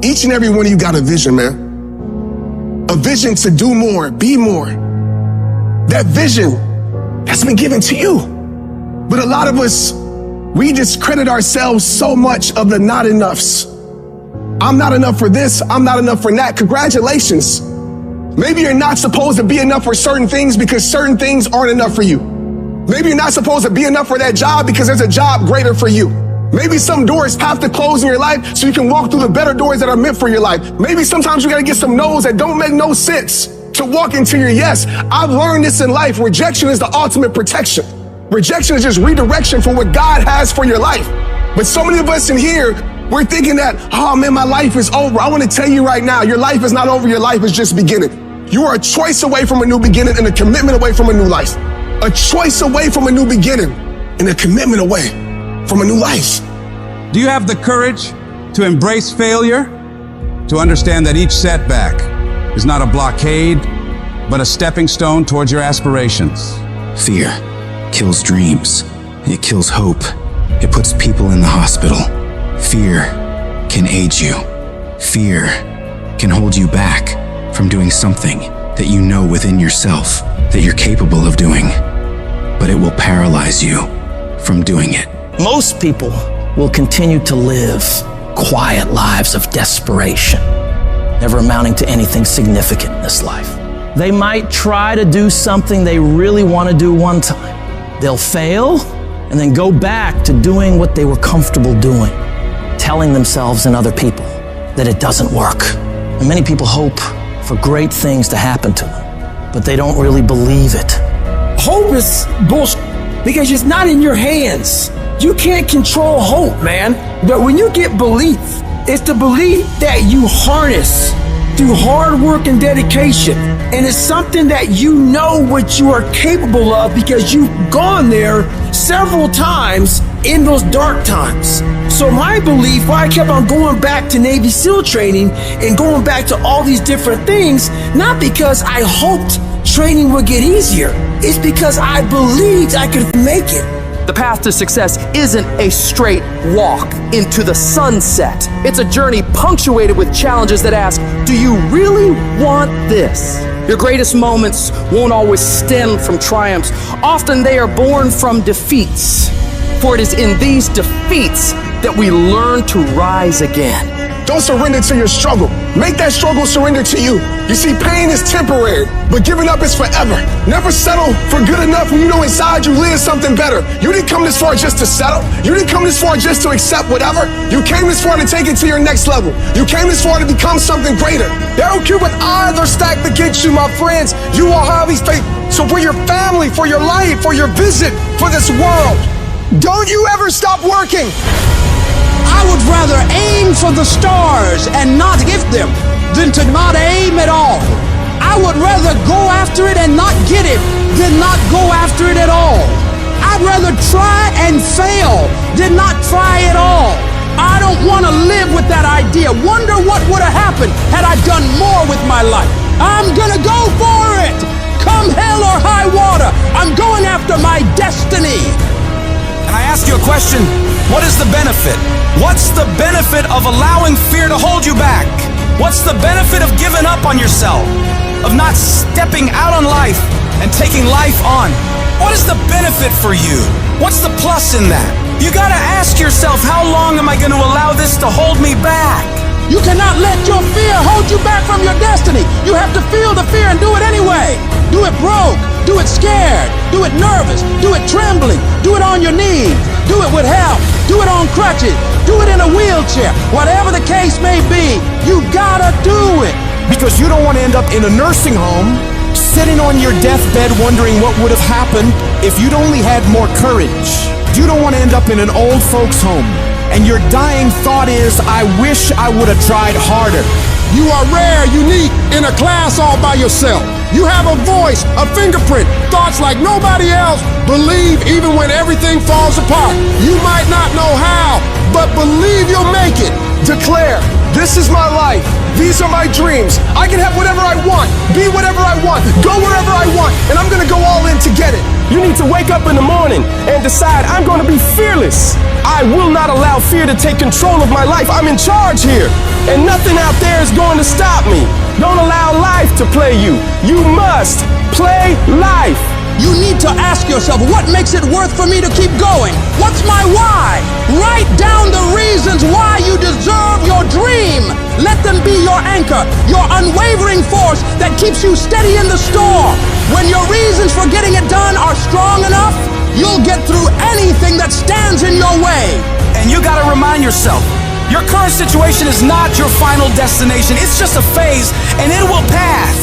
Each and every one of you got a vision, man. A vision to do more, be more. That vision has been given to you. But a lot of us, we discredit ourselves so much of the not enoughs. I'm not enough for this, I'm not enough for that. Congratulations. Maybe you're not supposed to be enough for certain things because certain things aren't enough for you. Maybe you're not supposed to be enough for that job because there's a job greater for you. Maybe some doors have to close in your life so you can walk through the better doors that are meant for your life. Maybe sometimes you gotta get some no's that don't make no sense to walk into your yes. I've learned this in life. Rejection is the ultimate protection. Rejection is just redirection for what God has for your life. But so many of us in here, we're thinking that, oh man, my life is over. I want to tell you right now, your life is not over. Your life is just beginning. You are a choice away from a new beginning and a commitment away from a new life. A choice away from a new beginning and a commitment away from a new life. Do you have the courage to embrace failure? To understand that each setback is not a blockade, but a stepping stone towards your aspirations? Fear kills dreams. It kills hope. It puts people in the hospital. Fear can age you. Fear can hold you back from doing something that you know within yourself that you're capable of doing, but it will paralyze you from doing it. Most people will continue to live quiet lives of desperation, never amounting to anything significant in this life. They might try to do something they really want to do one time. They'll fail and then go back to doing what they were comfortable doing, telling themselves and other people that it doesn't work. And many people hope for great things to happen to them, but they don't really believe it. Hope is bullshit because it's not in your hands. You can't control hope, man. But when you get belief, it's the belief that you harness through hard work and dedication. And it's something that you know what you are capable of because you've gone there several times in those dark times. So my belief, why I kept on going back to Navy SEAL training and going back to all these different things, not because I hoped training would get easier. It's because I believed I could make it. The path to success isn't a straight walk into the sunset. It's a journey punctuated with challenges that ask, do you really want this? Your greatest moments won't always stem from triumphs. Often they are born from defeats. For it is in these defeats that we learn to rise again. Don't surrender to your struggle. Make that struggle surrender to you. You see, pain is temporary, but giving up is forever. Never settle for good enough when you know inside you live something better. You didn't come this far just to settle. You didn't come this far just to accept whatever. You came this far to take it to your next level. You came this far to become something greater. They don't care what odds are stacked against you, my friends. You will have these faith. So for your family, for your life, for your visit, for this world, don't you ever stop working. I would rather aim for the stars and not hit them than to not aim at all. I would rather go after it and not get it than not go after it at all. I'd rather try and fail than not try at all. I don't want to live with that idea. Wonder what would have happened had I done more with my life. I'm gonna go for it. Come hell or high water, I'm going after my destiny. And I ask you a question, what is the benefit? What's the benefit of allowing fear to hold you back? What's the benefit of giving up on yourself? Of not stepping out on life and taking life on? What is the benefit for you? What's the plus in that? You gotta ask yourself, how long am I gonna allow this to hold me back? You cannot let your fear hold you back from your destiny. You have to feel the fear and do it anyway. Do it broke, do it scared, do it nervous, do it trembling, do it on your knees, do it with help, do it on crutches, do it in a wheelchair. Whatever the case may be, you gotta do it. Because you don't want to end up in a nursing home, sitting on your deathbed wondering what would have happened if you'd only had more courage. You don't want to end up in an old folks home, and your dying thought is, I wish I would have tried harder. You are rare, unique, in a class all by yourself. You have a voice, a fingerprint, thoughts like nobody else. Believe even when everything falls apart. You might not know how, but believe you'll make it. Declare, This is my life. These are my dreams. I can have whatever I want, be whatever I want, go wherever I want, and I'm gonna go all in to get it. You need to wake up in the morning and decide I'm gonna be fearless. I will not allow fear to take control of my life. I'm in charge here, and nothing out there is going to stop me. Don't allow life to play you. You must play life. You need to ask yourself, what makes it worth for me to keep going? What's my why? Write down the reasons why you deserve your dream. Let them be your anchor, your unwavering force that keeps you steady in the storm. When your reasons for getting it done are strong enough, you'll get through anything that stands in your way. And you gotta remind yourself, your current situation is not your final destination. It's just a phase, and it will pass.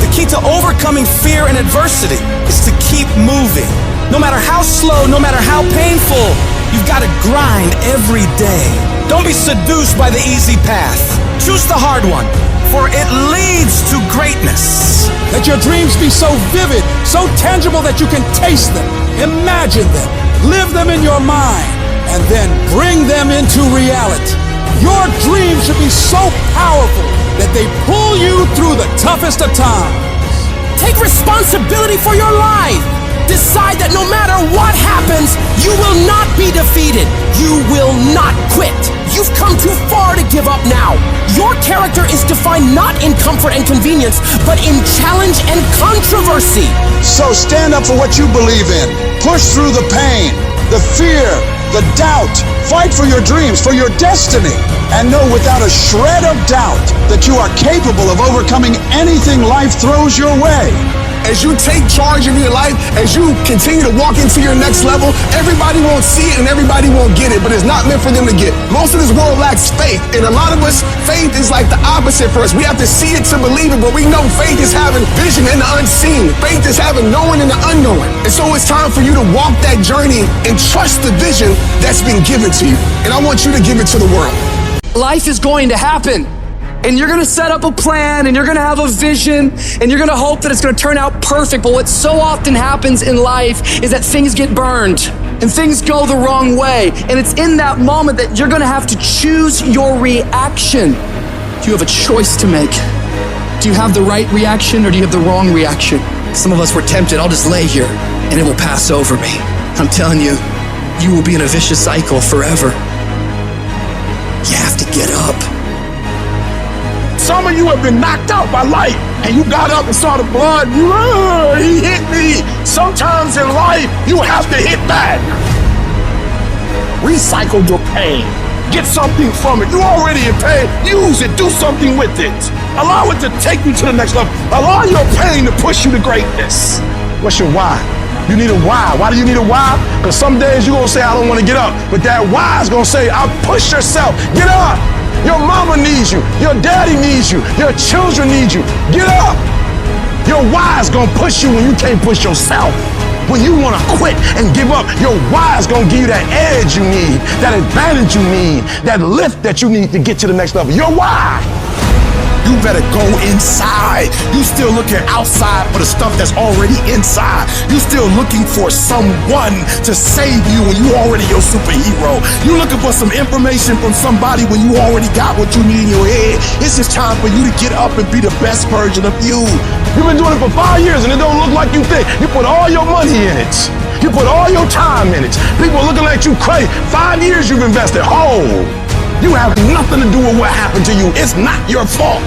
The key to overcoming fear and adversity is to keep moving. No matter how slow, no matter how painful, you've got to grind every day. Don't be seduced by the easy path. Choose the hard one, for it leads to greatness. Let your dreams be so vivid, so tangible that you can taste them, imagine them, live them in your mind, and then bring them into reality. Your dreams should be so powerful that they pull you through the toughest of times. Take responsibility for your life. Decide that no matter what happens, you will not be defeated. You will not quit. You've come too far to give up now. Your character is defined not in comfort and convenience, but in challenge and controversy. So stand up for what you believe in. Push through the pain, the fear, the doubt. Fight for your dreams, for your destiny. And know without a shred of doubt that you are capable of overcoming anything life throws your way. As you take charge of your life, as you continue to walk into your next level, everybody won't see it and everybody won't get it, but it's not meant for them to get. Most of this world lacks faith, and a lot of us, faith is like the opposite for us. We have to see it to believe it, but we know faith is having vision in the unseen. Faith is having knowing in the unknown. And so it's time for you to walk that journey and trust the vision that's been given to you. And I want you to give it to the world. Life is going to happen. And you're gonna set up a plan, and you're gonna have a vision, and you're gonna hope that it's gonna turn out perfect. But what so often happens in life is that things get burned, and things go the wrong way. And it's in that moment that you're gonna have to choose your reaction. You have a choice to make. Do you have the right reaction, or do you have the wrong reaction? Some of us were tempted, I'll just lay here, and it will pass over me. I'm telling you, you will be in a vicious cycle forever. You have to get up. Some of you have been knocked out by life, and you got up and saw the blood. He hit me. Sometimes in life, you have to hit back. Recycle your pain. Get something from it. You already in pain. Use it. Do something with it. Allow it to take you to the next level. Allow your pain to push you to greatness. What's your why? You need a why. Why do you need a why? Because some days you're going to say, I don't want to get up. But that why is going to say, I'll push yourself. Get up. Your mama needs you. Your daddy needs you. Your children need you. Get up. Your why is going to push you when you can't push yourself. When you want to quit and give up, your why is going to give you that edge you need, that advantage you need, that lift that you need to get to the next level. Your why. You better go inside. You still looking outside for the stuff that's already inside. You still looking for someone to save you when you already your superhero. You looking for some information from somebody when you already got what you need in your head. It's just time for you to get up and be the best version of you. You've been doing it for 5 years and it don't look like you think. You put all your money in it. You put all your time in it. People are looking at you crazy. 5 years you've invested whole. You have nothing to do with what happened to you. It's not your fault.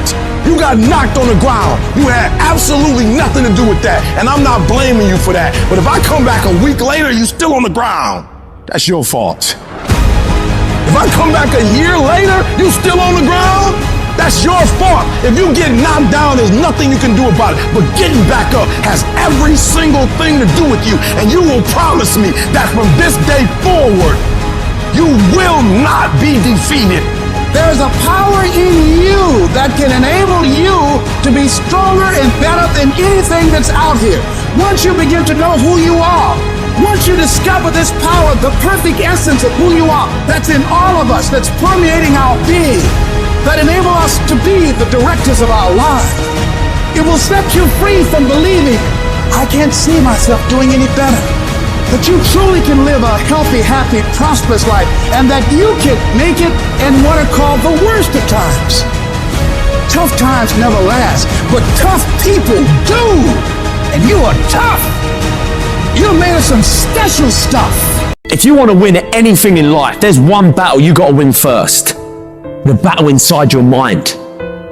You got knocked on the ground. You had absolutely nothing to do with that. And I'm not blaming you for that. But if I come back a week later, you still on the ground, that's your fault. If I come back a year later, you still on the ground, that's your fault. If you get knocked down, there's nothing you can do about it. But getting back up has every single thing to do with you. And you will promise me that from this day forward, you will not be defeated. There's a power in you that can enable you to be stronger and better than anything that's out here. Once you begin to know who you are, once you discover this power, the perfect essence of who you are, that's in all of us, that's permeating our being, that enable us to be the directors of our lives. It will set you free from believing, I can't see myself doing any better. that you truly can live a healthy, happy, prosperous life, and that you can make it in what are called the worst of times. Tough times never last, but tough people do. And you are tough. You're made of some special stuff. If you want to win at anything in life, there's one battle you got to win first. The battle inside your mind.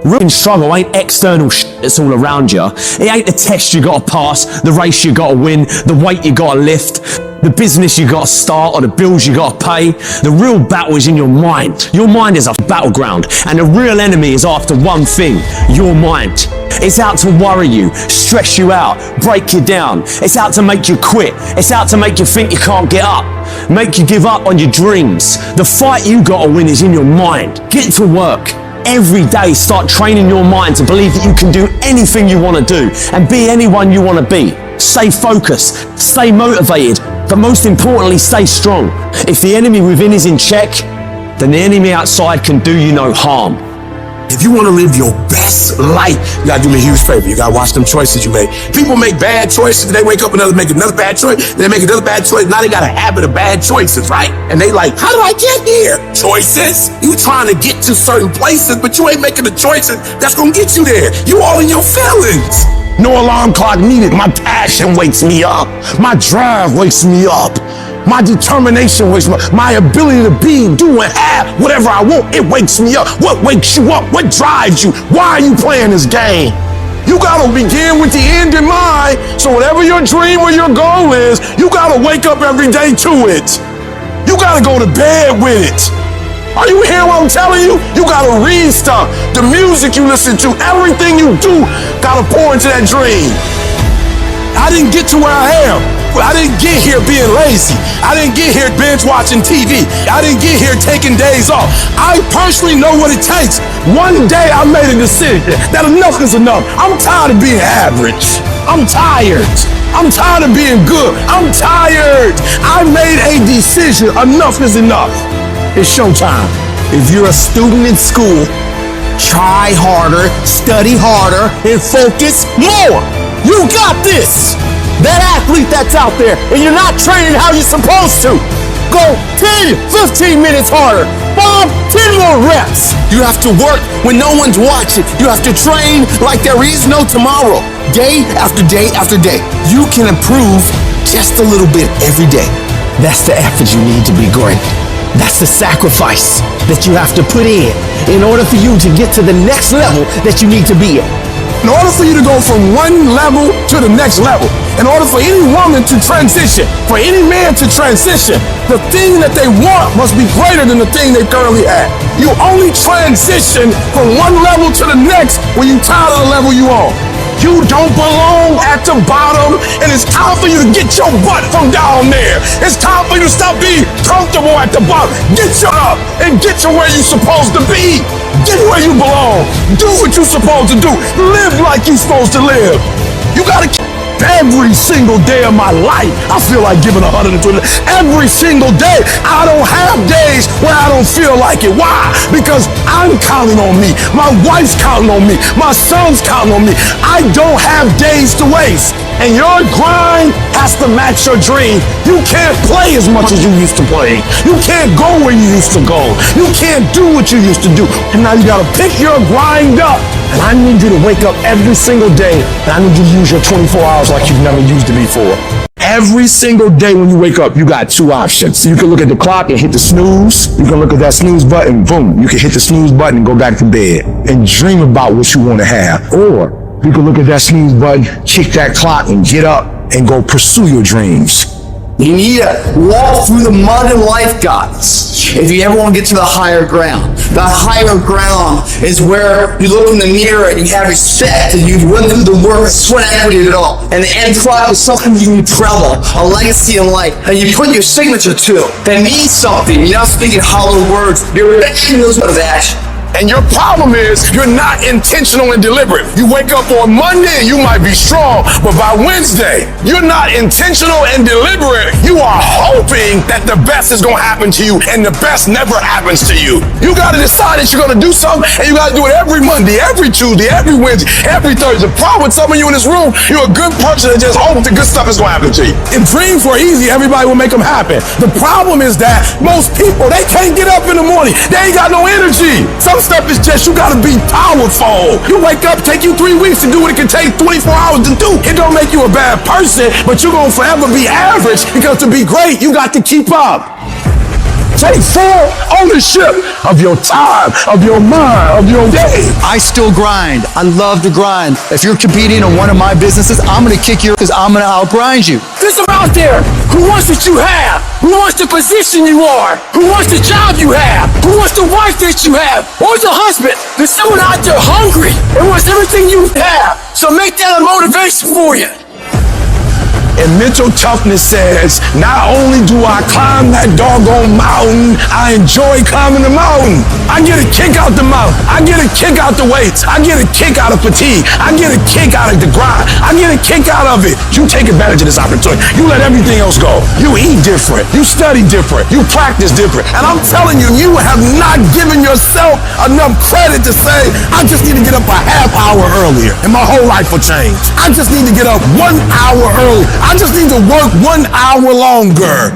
Real struggle ain't external shit that's all around you. It ain't the test you got to pass, the race you got to win, the weight you got to lift, the business you got to start, or the bills you got to pay. The real battle is in your mind. Your mind is a battleground, and the real enemy is after one thing: your mind. It's out to worry you, stress you out, break you down. It's out to make you quit. It's out to make you think you can't get up, make you give up on your dreams. The fight you got to win is in your mind. Get to work. Every day, start training your mind to believe that you can do anything you want to do and be anyone you want to be. Stay focused, stay motivated, but most importantly, stay strong. If the enemy within is in check, then the enemy outside can do you no harm. If you want to live your best life, you gotta do me a huge favor. You gotta watch them choices you make. People make bad choices, they wake up and make another bad choice, they make another bad choice. Now they got a habit of bad choices, right? And they like, how did I get here? Choices? You trying to get to certain places, but you ain't making the choices that's gonna get you there. You all in your feelings. No alarm clock needed. My passion wakes me up. My drive wakes me up. My determination wakes me up. My ability to be, do, and have whatever I want, it wakes me up. What wakes you up? What drives you? Why are you playing this game? You gotta begin with the end in mind. So whatever your dream or your goal is, you gotta wake up every day to it. You gotta go to bed with it. Are you hearing what I'm telling you? You gotta read stuff. The music you listen to, everything you do, gotta pour into that dream. I didn't get to where I am. I didn't get here being lazy. I didn't get here binge watching TV. I didn't get here taking days off. I personally know what it takes. One day I made a decision that enough is enough. I'm tired of being average. I'm tired. I'm tired of being good. I'm tired. I made a decision. Enough is enough. It's showtime. If you're a student in school, try harder, study harder, and focus more. You got this. That athlete that's out there, and you're not training how you're supposed to. Go 10, 15 minutes harder. 5, 10 more reps. You have to work when no one's watching. You have to train like there is no tomorrow. Day after day after day. You can improve just a little bit every day. That's the effort you need to be great. That's the sacrifice that you have to put in order for you to get to the next level that you need to be at. In order for you to go from one level to the next level, in order for any woman to transition, for any man to transition, the thing that they want must be greater than the thing they currently have. You only transition from one level to the next when you're tired of the level you on. You don't belong at the bottom, and it's time for you to get your butt from down there. It's time for you to stop being comfortable at the bottom. Get you up and get to where you're supposed to be. Get where you belong. Do what you're supposed to do. Live like you're supposed to live. You gotta keep every single day of my life. I feel like giving 120. Every single day. I don't have days where I don't feel like it. Why? Because I'm counting on me. My wife's counting on me. My son's counting on me. I don't have days to waste. And your grind has to match your dream. You can't play as much as you used to play. You can't go where you used to go. You can't do what you used to do. And now you gotta pick your grind up. And I need you to wake up every single day, and I need you to use your 24 hours like you've never used it before. Every single day when you wake up, you got two options. You can look at the clock and hit the snooze. You can look at that snooze button, boom. You can hit the snooze button and go back to bed and dream about what you want to have. Or you can look at that snooze button, kick that clock, and get up and go pursue your dreams. You need to walk through the mud in life, guys, if you ever want to get to the higher ground. The higher ground is where you look in the mirror and you have respect and you run through the work, sweat equity at all. And the end product is something you can travel, a legacy in life, and you put your signature to. That means something. You're not speaking hollow words. You're making those of action. And your problem is you're not intentional and deliberate. You wake up on Monday and you might be strong, but by Wednesday, you're not intentional and deliberate. You are hoping that the best is gonna happen to you, and the best never happens to you. You gotta decide that you're gonna do something, and you gotta do it every Monday, every Tuesday, every Wednesday, every Thursday. The problem with some of you in this room, you're a good person that just hopes the good stuff is gonna happen to you. If dreams were easy, everybody will make them happen. The problem is that most people, they can't get up in the morning. They ain't got no energy. Some stuff is just, you gotta be powerful. You wake up, take you 3 weeks to do what it can take 24 hours to do. It don't make you a bad person, but you're gonna forever be average, because to be great, you got to keep up. Take full ownership of your time, of your mind, of your day. I still grind. I love to grind. If you're competing in one of my businesses, I'm gonna kick you because I'm gonna outgrind you. There's some out there who wants what you have, who wants the position you are, who wants the job you have, who wants the wife that you have, or the husband. There's someone out there hungry and wants everything you have. So make that a motivation for you. And mental toughness says, not only do I climb that doggone mountain, I enjoy climbing the mountain. I get a kick out the mountain. I get a kick out the weights. I get a kick out of fatigue. I get a kick out of the grind. I get a kick out of it. You take advantage of this opportunity. You let everything else go. You eat different. You study different. You practice different. And I'm telling you, you have not given yourself enough credit to say, I just need to get up a half hour earlier and my whole life will change. I just need to get up 1 hour early. I just need to work 1 hour longer.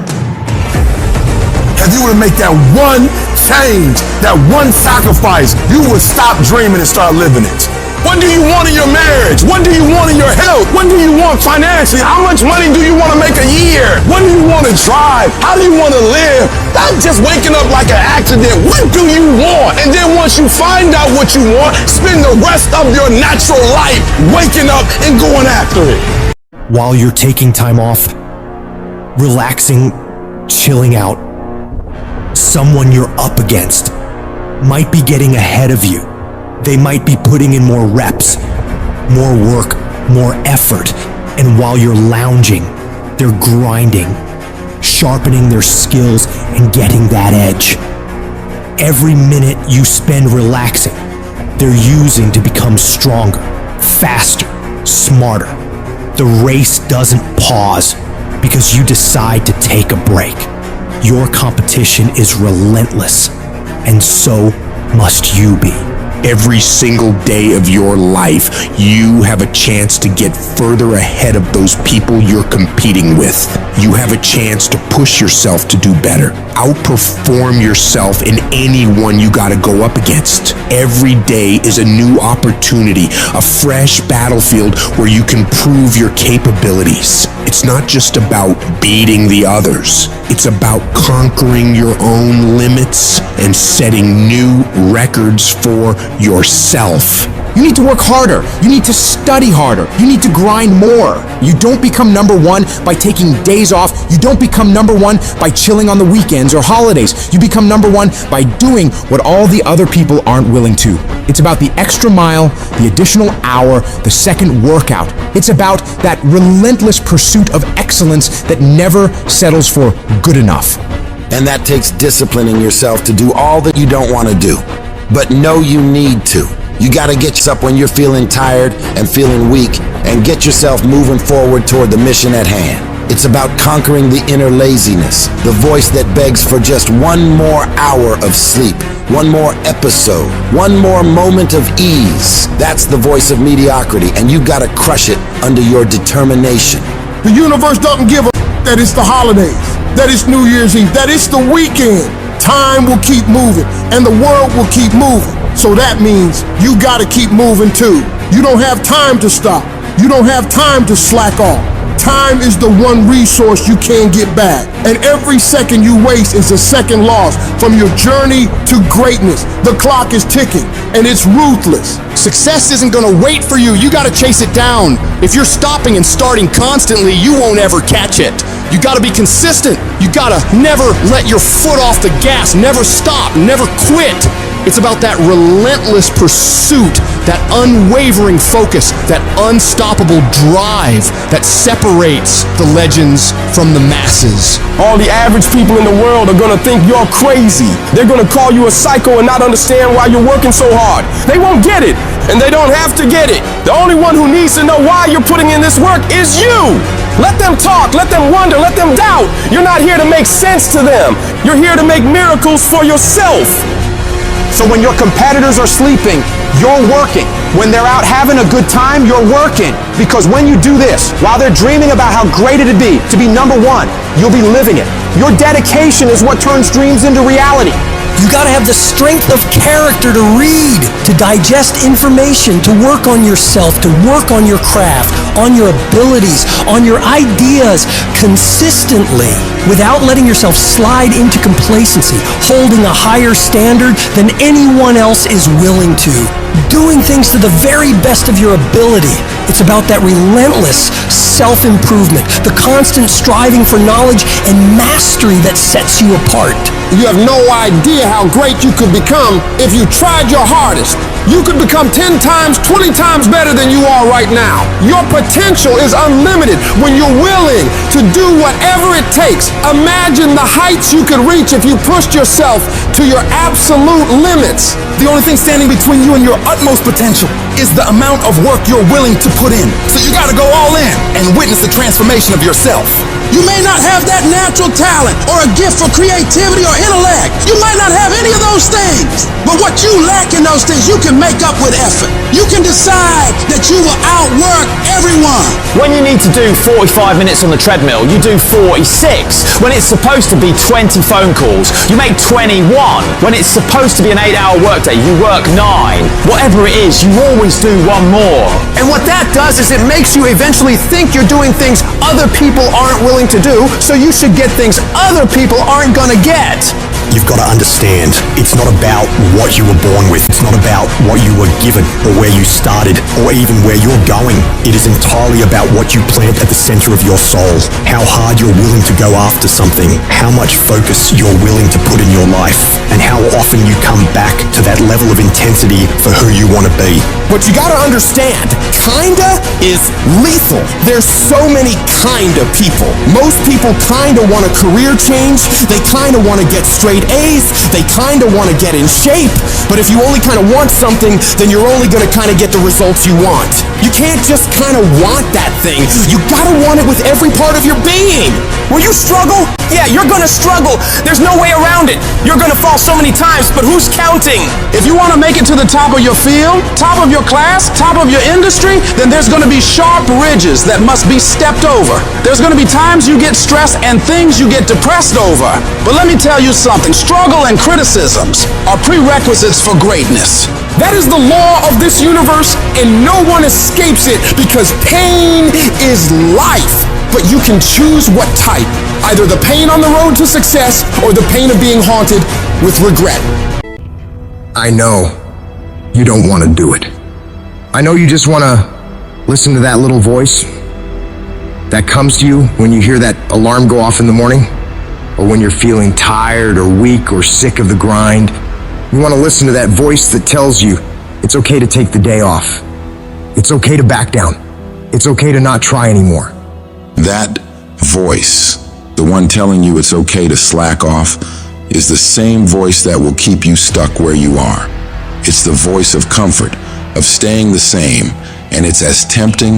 If you were to make that one change, that one sacrifice, you would stop dreaming and start living it. What do you want in your marriage? What do you want in your health? What do you want financially? How much money do you want to make a year? What do you want to drive? How do you want to live? Not just waking up like an accident. What do you want? And then once you find out what you want, spend the rest of your natural life waking up and going after it. While you're taking time off, relaxing, chilling out, someone you're up against might be getting ahead of you. They might be putting in more reps, more work, more effort. And while you're lounging, they're grinding, sharpening their skills and getting that edge. Every minute you spend relaxing, they're using to become stronger, faster, smarter. The race doesn't pause because you decide to take a break. Your competition is relentless, and so must you be. Every single day of your life, you have a chance to get further ahead of those people you're competing with. You have a chance to push yourself to do better. Outperform yourself in anyone you gotta go up against. Every day is a new opportunity, a fresh battlefield where you can prove your capabilities. It's not just about beating the others. It's about conquering your own limits and setting new records for yourself. You need to work harder. You need to study harder. You need to grind more. You don't become number one by taking days off. You don't become number one by chilling on the weekends or holidays. You become number one by doing what all the other people aren't willing to. It's about the extra mile, the additional hour, the second workout. It's about that relentless pursuit of excellence that never settles for good enough. And that takes disciplining yourself to do all that you don't want to do, but know you need to. You gotta get yourself up when you're feeling tired and feeling weak, and get yourself moving forward toward the mission at hand. It's about conquering the inner laziness, the voice that begs for just one more hour of sleep, one more episode, one more moment of ease. That's the voice of mediocrity, and you gotta crush it under your determination. The universe doesn't give a that it's the holidays, that it's New Year's Eve, that it's the weekend. Time will keep moving, and the world will keep moving. So that means you gotta keep moving too. You don't have time to stop. You don't have time to slack off. Time is the one resource you can't get back. And every second you waste is a second loss from your journey to greatness. The clock is ticking, and it's ruthless. Success isn't gonna wait for you. You gotta chase it down. If you're stopping and starting constantly, you won't ever catch it. You gotta be consistent. You gotta never let your foot off the gas. Never stop. Never quit. It's about that relentless pursuit, that unwavering focus, that unstoppable drive that separates the legends from the masses. All the average people in the world are gonna think you're crazy. They're gonna call you a psycho and not understand why you're working so hard. They won't get it, and they don't have to get it. The only one who needs to know why you're putting in this work is you. Let them talk, let them wonder, let them doubt. You're not here to make sense to them. You're here to make miracles for yourself. So when your competitors are sleeping, you're working. When they're out having a good time, you're working. Because when you do this, while they're dreaming about how great it'd be to be number one, you'll be living it. Your dedication is what turns dreams into reality. You gotta have the strength of character to read, to digest information, to work on yourself, to work on your craft, on your abilities, on your ideas consistently, without letting yourself slide into complacency, holding a higher standard than anyone else is willing to, doing things to the very best of your ability. It's about that relentless self-improvement, the constant striving for knowledge and mastery that sets you apart. You have no idea how great you could become if you tried your hardest. You could become 10 times, 20 times better than you are right now. Your potential is unlimited when you're willing to do whatever it takes. Imagine the heights you could reach if you pushed yourself to your absolute limits. The only thing standing between you and your utmost potential is the amount of work you're willing to put in. So you gotta go all in and witness the transformation of yourself. You may not have that natural talent or a gift for creativity or intellect. You might not have any of those things. But what you lack in those things, you can make up with effort. You can decide that you will outwork everyone. When you need to do 45 minutes on the treadmill, you do 46. When it's supposed to be 20 phone calls, you make 21. When it's supposed to be an 8-hour workday, you work 9. Whatever it is, you always do one more. And what that does is it makes you eventually think you're doing things other people aren't willing to do, so you should get things other people aren't gonna get. You've got to understand, it's not about what you were born with. It's not about what you were given or where you started or even where you're going. It is entirely about what you plant at the center of your soul, how hard you're willing to go after something, how much focus you're willing to put in your life, and how often you come back to that level of intensity for who you want to be. But you gotta understand, kinda is lethal. There's so many kinda people. Most people kinda want a career change, they kinda want to get straight A's, they kinda want to get in shape, but if you only kinda want something, then you're only gonna kinda get the results you want. You can't just kinda want that thing, you gotta want it with every part of your being. Will you struggle? Yeah, you're gonna struggle. There's no way around it. You're gonna fall so many times, but who's counting? If you want to make it to the top of your field, top of your class, top of your industry, then there's going to be sharp ridges that must be stepped over. There's going to be times you get stressed and things you get depressed over. But let me tell you something, struggle and criticisms are prerequisites for greatness. That is the law of this universe, and no one escapes it because pain is life. But you can choose what type, either the pain on the road to success or the pain of being haunted with regret. I know you don't want to do it. I know you just want to listen to that little voice that comes to you when you hear that alarm go off in the morning, or when you're feeling tired or weak or sick of the grind. You want to listen to that voice that tells you it's okay to take the day off. It's okay to back down. It's okay to not try anymore. That voice, the one telling you it's okay to slack off, is the same voice that will keep you stuck where you are. It's the voice of comfort, of staying the same, and it's as tempting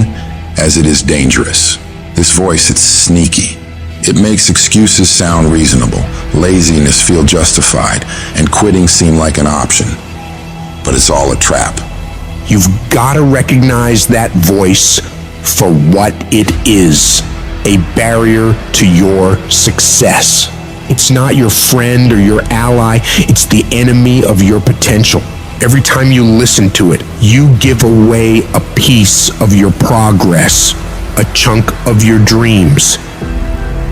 as it is dangerous. This voice, it's sneaky. It makes excuses sound reasonable, laziness feel justified, and quitting seem like an option. But it's all a trap. You've got to recognize that voice for what it is, a barrier to your success. It's not your friend or your ally, it's the enemy of your potential. Every time you listen to it, you give away a piece of your progress, a chunk of your dreams.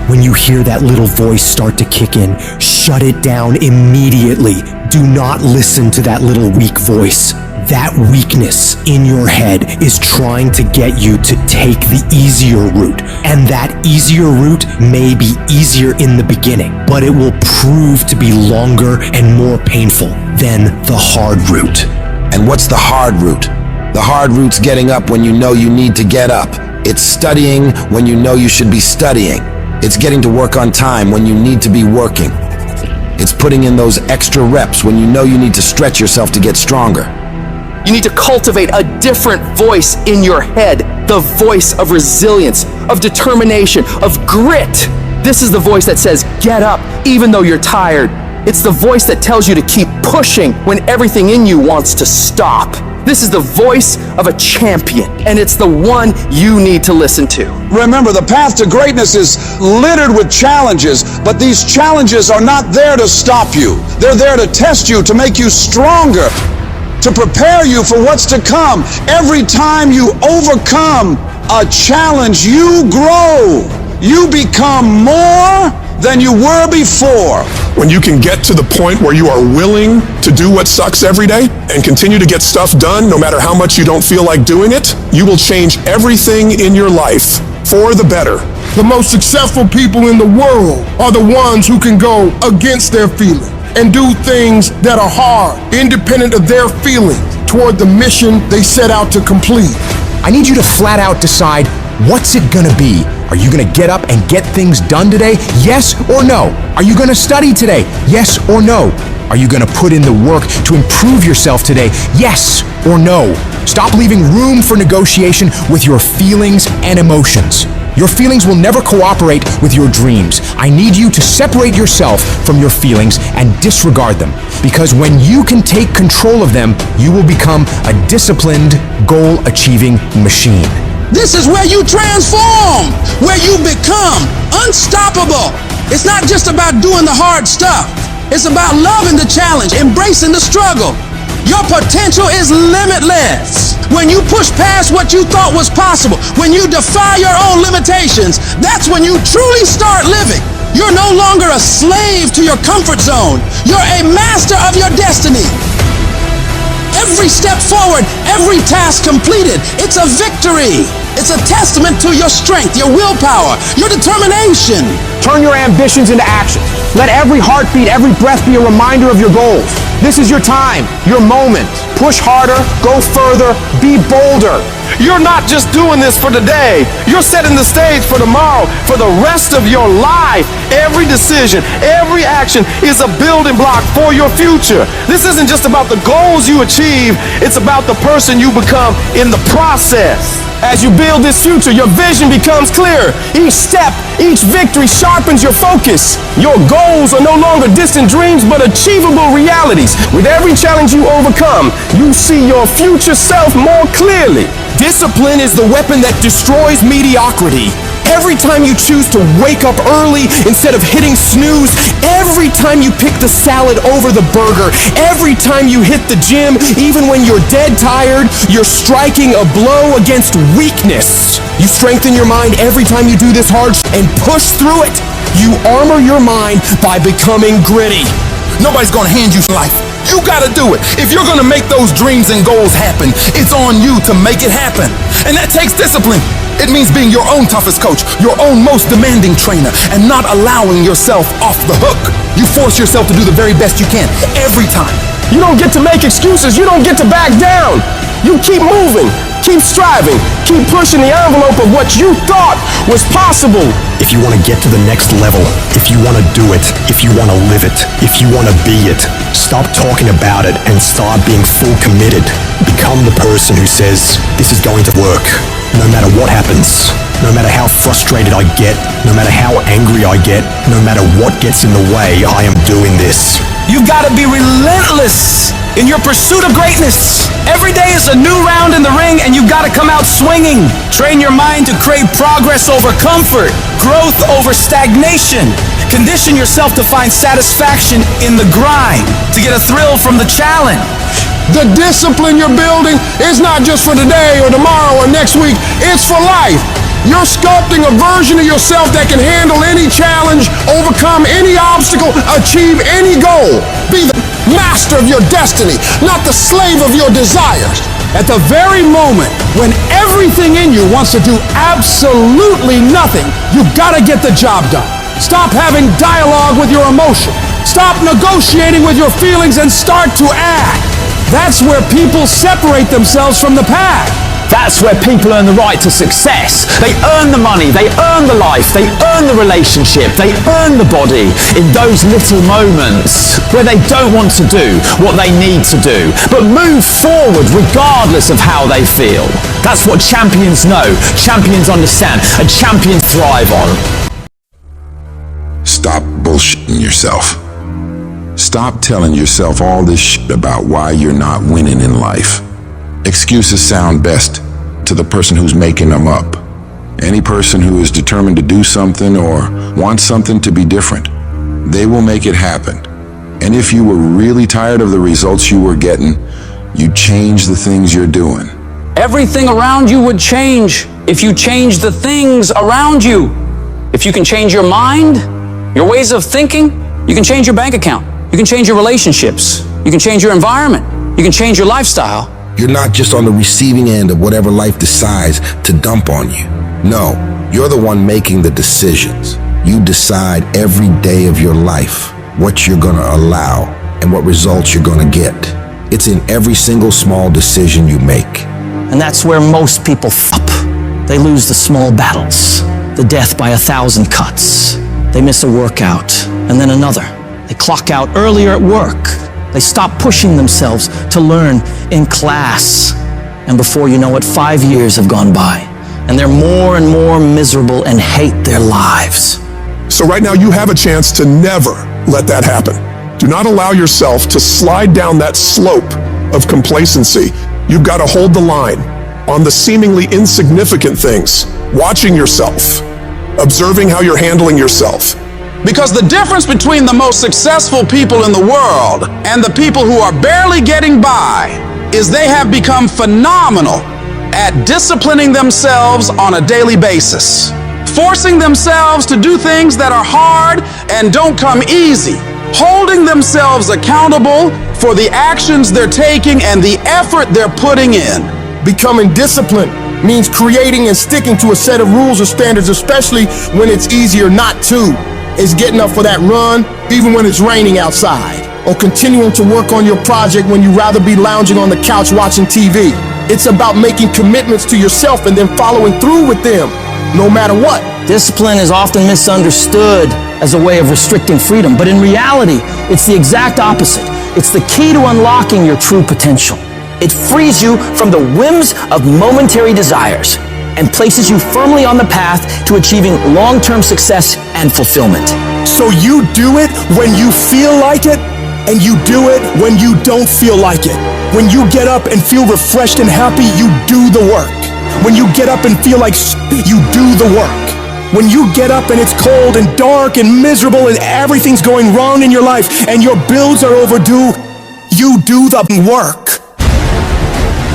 When you hear that little voice start to kick in, shut it down immediately. Do not listen to that little weak voice. That weakness in your head is trying to get you to take the easier route. And that easier route may be easier in the beginning, but it will prove to be longer and more painful. then the hard route. And what's the hard route? The hard route's getting up when you know you need to get up. It's studying when you know you should be studying. It's getting to work on time when you need to be working. It's putting in those extra reps when you know you need to stretch yourself to get stronger. You need to cultivate a different voice in your head, the voice of resilience, of determination, of grit. This is the voice that says, get up, even though you're tired. It's the voice that tells you to keep pushing when everything in you wants to stop. This is the voice of a champion, and it's the one you need to listen to. Remember, the path to greatness is littered with challenges, but these challenges are not there to stop you. They're there to test you, to make you stronger, to prepare you for what's to come. Every time you overcome a challenge, you grow. You become more than you were before. When you can get to the point where you are willing to do what sucks every day and continue to get stuff done no matter how much you don't feel like doing it, you will change everything in your life for the better. The most successful people in the world are the ones who can go against their feelings and do things that are hard, independent of their feelings, toward the mission they set out to complete. I need you to flat out decide, what's it gonna be? Are you gonna get up and get things done today? Yes or no? Are you gonna study today? Yes or no? Are you gonna put in the work to improve yourself today? Yes or no? Stop leaving room for negotiation with your feelings and emotions. Your feelings will never cooperate with your dreams. I need you to separate yourself from your feelings and disregard them. Because when you can take control of them, you will become a disciplined, goal-achieving machine. This is where you transform, where you become unstoppable. It's not just about doing the hard stuff. It's about loving the challenge, embracing the struggle. Your potential is limitless. When you push past what you thought was possible, when you defy your own limitations, that's when you truly start living. You're no longer a slave to your comfort zone. You're a master of your destiny. Every step forward, every task completed, it's a victory. It's a testament to your strength, your willpower, your determination. Turn your ambitions into action. Let every heartbeat, every breath be a reminder of your goals. This is your time, your moment. Push harder, go further, be bolder. You're not just doing this for today. You're setting the stage for tomorrow, for the rest of your life. Every decision, every action is a building block for your future. This isn't just about the goals you achieve, it's about the person you become in the process. As you build this future, your vision becomes clear. Each step, each victory sharpens your focus. Your goals are no longer distant dreams, but achievable realities. With every challenge you overcome, you see your future self more clearly. Discipline is the weapon that destroys mediocrity. Every time you choose to wake up early instead of hitting snooze, every time you pick the salad over the burger, every time you hit the gym, even when you're dead tired, you're striking a blow against weakness. You strengthen your mind every time you do this hard and push through it. You armor your mind by becoming gritty. Nobody's gonna hand you life. You gotta do it. If you're gonna make those dreams and goals happen, it's on you to make it happen. And that takes discipline. It means being your own toughest coach, your own most demanding trainer, and not allowing yourself off the hook. You force yourself to do the very best you can, every time. You don't get to make excuses. You don't get to back down. You keep moving, keep striving, keep pushing the envelope of what you thought was possible. If you want to get to the next level, if you want to do it, if you want to live it, if you want to be it, stop talking about it and start being full committed. Become the person who says, this is going to work, no matter what happens, no matter how frustrated I get, no matter how angry I get, no matter what gets in the way, I am doing this. You've got to be relentless in your pursuit of greatness. Every day is a new round in the ring, and you've got to come out swinging. Train your mind to crave progress over comfort, growth over stagnation. Condition yourself to find satisfaction in the grind, to get a thrill from the challenge. The discipline you're building is not just for today or tomorrow or next week, it's for life. You're sculpting a version of yourself that can handle any challenge, overcome any obstacle, achieve any goal. Be the master of your destiny, not the slave of your desires. At the very moment when everything in you wants to do absolutely nothing, you've got to get the job done. Stop having dialogue with your emotion. Stop negotiating with your feelings and start to act. That's where people separate themselves from the pack. That's where people earn the right to success. They earn the money, they earn the life, they earn the relationship, they earn the body in those little moments where they don't want to do what they need to do, but move forward regardless of how they feel. That's what champions know, champions understand, and champions thrive on. Stop bullshitting yourself. Stop telling yourself all this shit about why you're not winning in life. Excuses sound best to the person who's making them up. Any person who is determined to do something or wants something to be different, they will make it happen. And if you were really tired of the results you were getting, you'd change the things you're doing. Everything around you would change if you change the things around you. If you can change your mind, your ways of thinking, you can change your bank account. You can change your relationships. You can change your environment. You can change your lifestyle. You're not just on the receiving end of whatever life decides to dump on you. No, you're the one making the decisions. You decide every day of your life what you're gonna allow and what results you're gonna get. It's in every single small decision you make. And that's where most people f up. They lose the small battles, the death by 1,000 cuts. They miss a workout, and then another. They clock out earlier at work. They stop pushing themselves to learn in class. And before you know it, 5 years have gone by, and they're more and more miserable and hate their lives. So right now you have a chance to never let that happen. Do not allow yourself to slide down that slope of complacency. You've got to hold the line on the seemingly insignificant things, watching yourself, observing how you're handling yourself. Because the difference between the most successful people in the world and the people who are barely getting by is they have become phenomenal at disciplining themselves on a daily basis, forcing themselves to do things that are hard and don't come easy, holding themselves accountable for the actions they're taking and the effort they're putting in. Becoming disciplined means creating and sticking to a set of rules or standards, especially when it's easier not to. It's getting up for that run, even when it's raining outside, or continuing to work on your project when you'd rather be lounging on the couch watching TV. It's about making commitments to yourself and then following through with them, no matter what. Discipline is often misunderstood as a way of restricting freedom, but in reality, it's the exact opposite. It's the key to unlocking your true potential. It frees you from the whims of momentary desires and places you firmly on the path to achieving long-term success and fulfillment. So you do it when you feel like it, and you do it when you don't feel like it. When you get up and feel refreshed and happy, you do the work. When you get up and feel like you do the work. When you get up and it's cold and dark and miserable and everything's going wrong in your life and your bills are overdue, you do the work.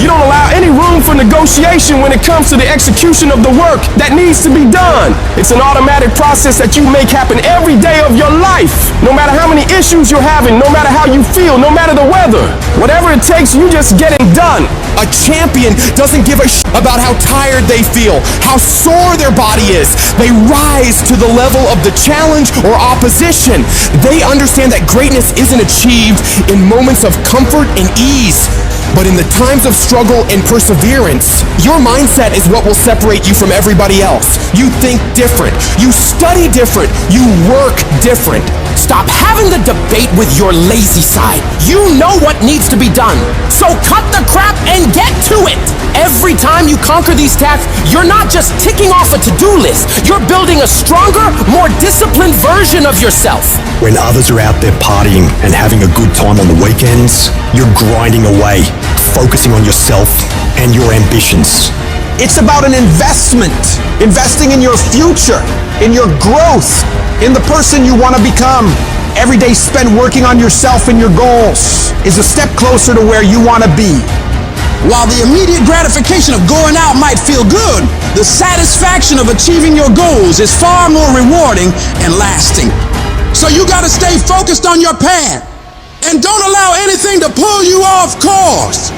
You don't allow any room for negotiation when it comes to the execution of the work that needs to be done. It's an automatic process that you make happen every day of your life. No matter how many issues you're having, no matter how you feel, no matter the weather. Whatever it takes, you just get it done. A champion doesn't give a shit about how tired they feel, how sore their body is. They rise to the level of the challenge or opposition. They understand that greatness isn't achieved in moments of comfort and ease, but in the times of struggle and perseverance. Your mindset is what will separate you from everybody else. You think different. You study different. You work different. Stop having the debate with your lazy side. You know what needs to be done. So cut the crap and get to it. Every time you conquer these tasks, you're not just ticking off a to-do list. You're building a stronger, more disciplined version of yourself. When others are out there partying and having a good time on the weekends, you're grinding away, focusing on yourself and your ambitions. It's about an investment, investing in your future, in your growth, in the person you want to become. Every day spent working on yourself and your goals is a step closer to where you want to be. While the immediate gratification of going out might feel good, the satisfaction of achieving your goals is far more rewarding and lasting. So you gotta stay focused on your path and don't allow anything to pull you off course.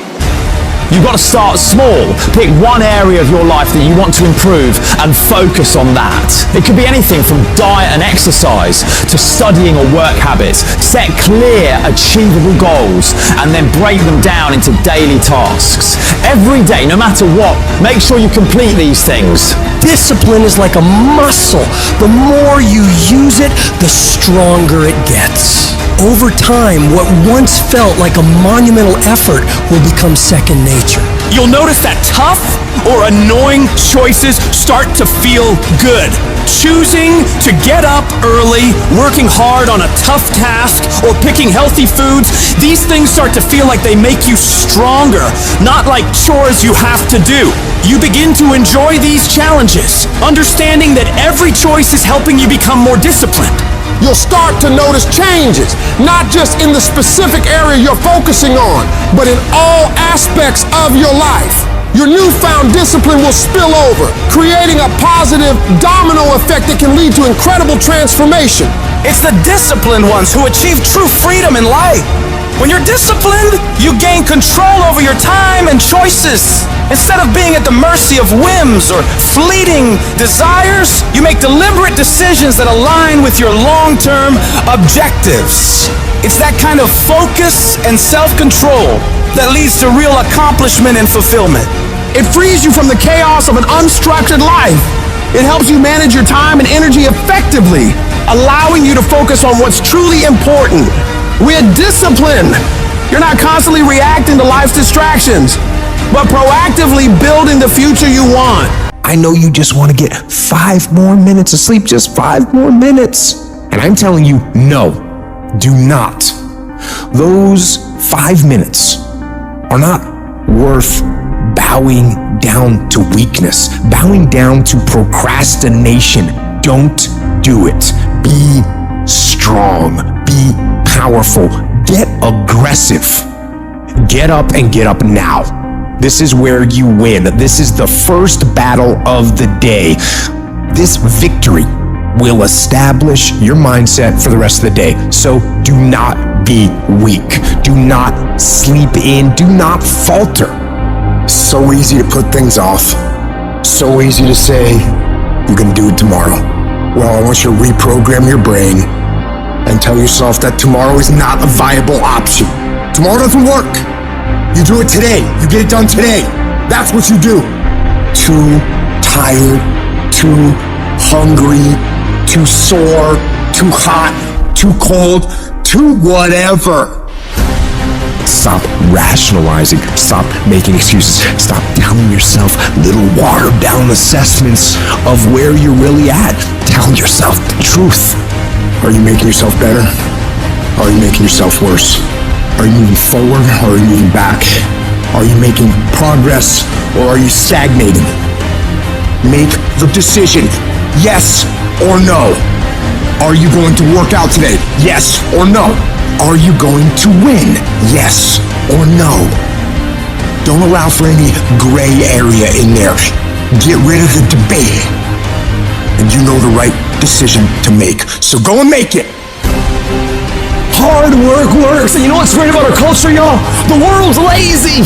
You've got to start small. Pick one area of your life that you want to improve and focus on that. It could be anything from diet and exercise to studying or work habits. Set clear, achievable goals and then break them down into daily tasks. Every day, no matter what, make sure you complete these things. Discipline is like a muscle. The more you use it, the stronger it gets. Over time, what once felt like a monumental effort will become second nature. You'll notice that tough or annoying choices start to feel good. Choosing to get up early, working hard on a tough task, or picking healthy foods, these things start to feel like they make you stronger, not like chores you have to do. You begin to enjoy these challenges, understanding that every choice is helping you become more disciplined. You'll start to notice changes, not just in the specific area you're focusing on, but in all aspects of your life. Your newfound discipline will spill over, creating a positive domino effect that can lead to incredible transformation. It's the disciplined ones who achieve true freedom in life. When you're disciplined, you gain control over your time and choices. Instead of being at the mercy of whims or fleeting desires, you make deliberate decisions that align with your long-term objectives. It's that kind of focus and self-control that leads to real accomplishment and fulfillment. It frees you from the chaos of an unstructured life. It helps you manage your time and energy effectively, allowing you to focus on what's truly important. We're disciplined. You're not constantly reacting to life's distractions, but proactively building the future you want. I know you just want to get 5 more minutes of sleep, just 5 more minutes. And I'm telling you, no, do not. Those 5 minutes are not worth bowing down to weakness, bowing down to procrastination. Don't do it. Be strong. Be powerful. Get aggressive. Get up and get up now. This is where you win. This is the first battle of the day. This victory will establish your mindset for the rest of the day. So do not be weak. Do not sleep in. Do not falter. So easy to put things off. So easy to say, you're gonna do it tomorrow. Well, I want you to reprogram your brain and tell yourself that tomorrow is not a viable option. Tomorrow doesn't work. You do it today. You get it done today. That's what you do. Too tired, too hungry, too sore, too hot, too cold, too whatever. Stop rationalizing. Stop making excuses. Stop telling yourself little watered down assessments of where you're really at. Tell yourself the truth. Are you making yourself better? Or are you making yourself worse? Are you moving forward or are you moving back? Are you making progress or are you stagnating? Make the decision, yes or no. Are you going to work out today? Yes or no. Are you going to win? Yes or no. Don't allow for any gray area in there. Get rid of the debate. And you know the right decision to make. So go and make it. Hard work works. And you know what's great about our culture, y'all? The world's lazy.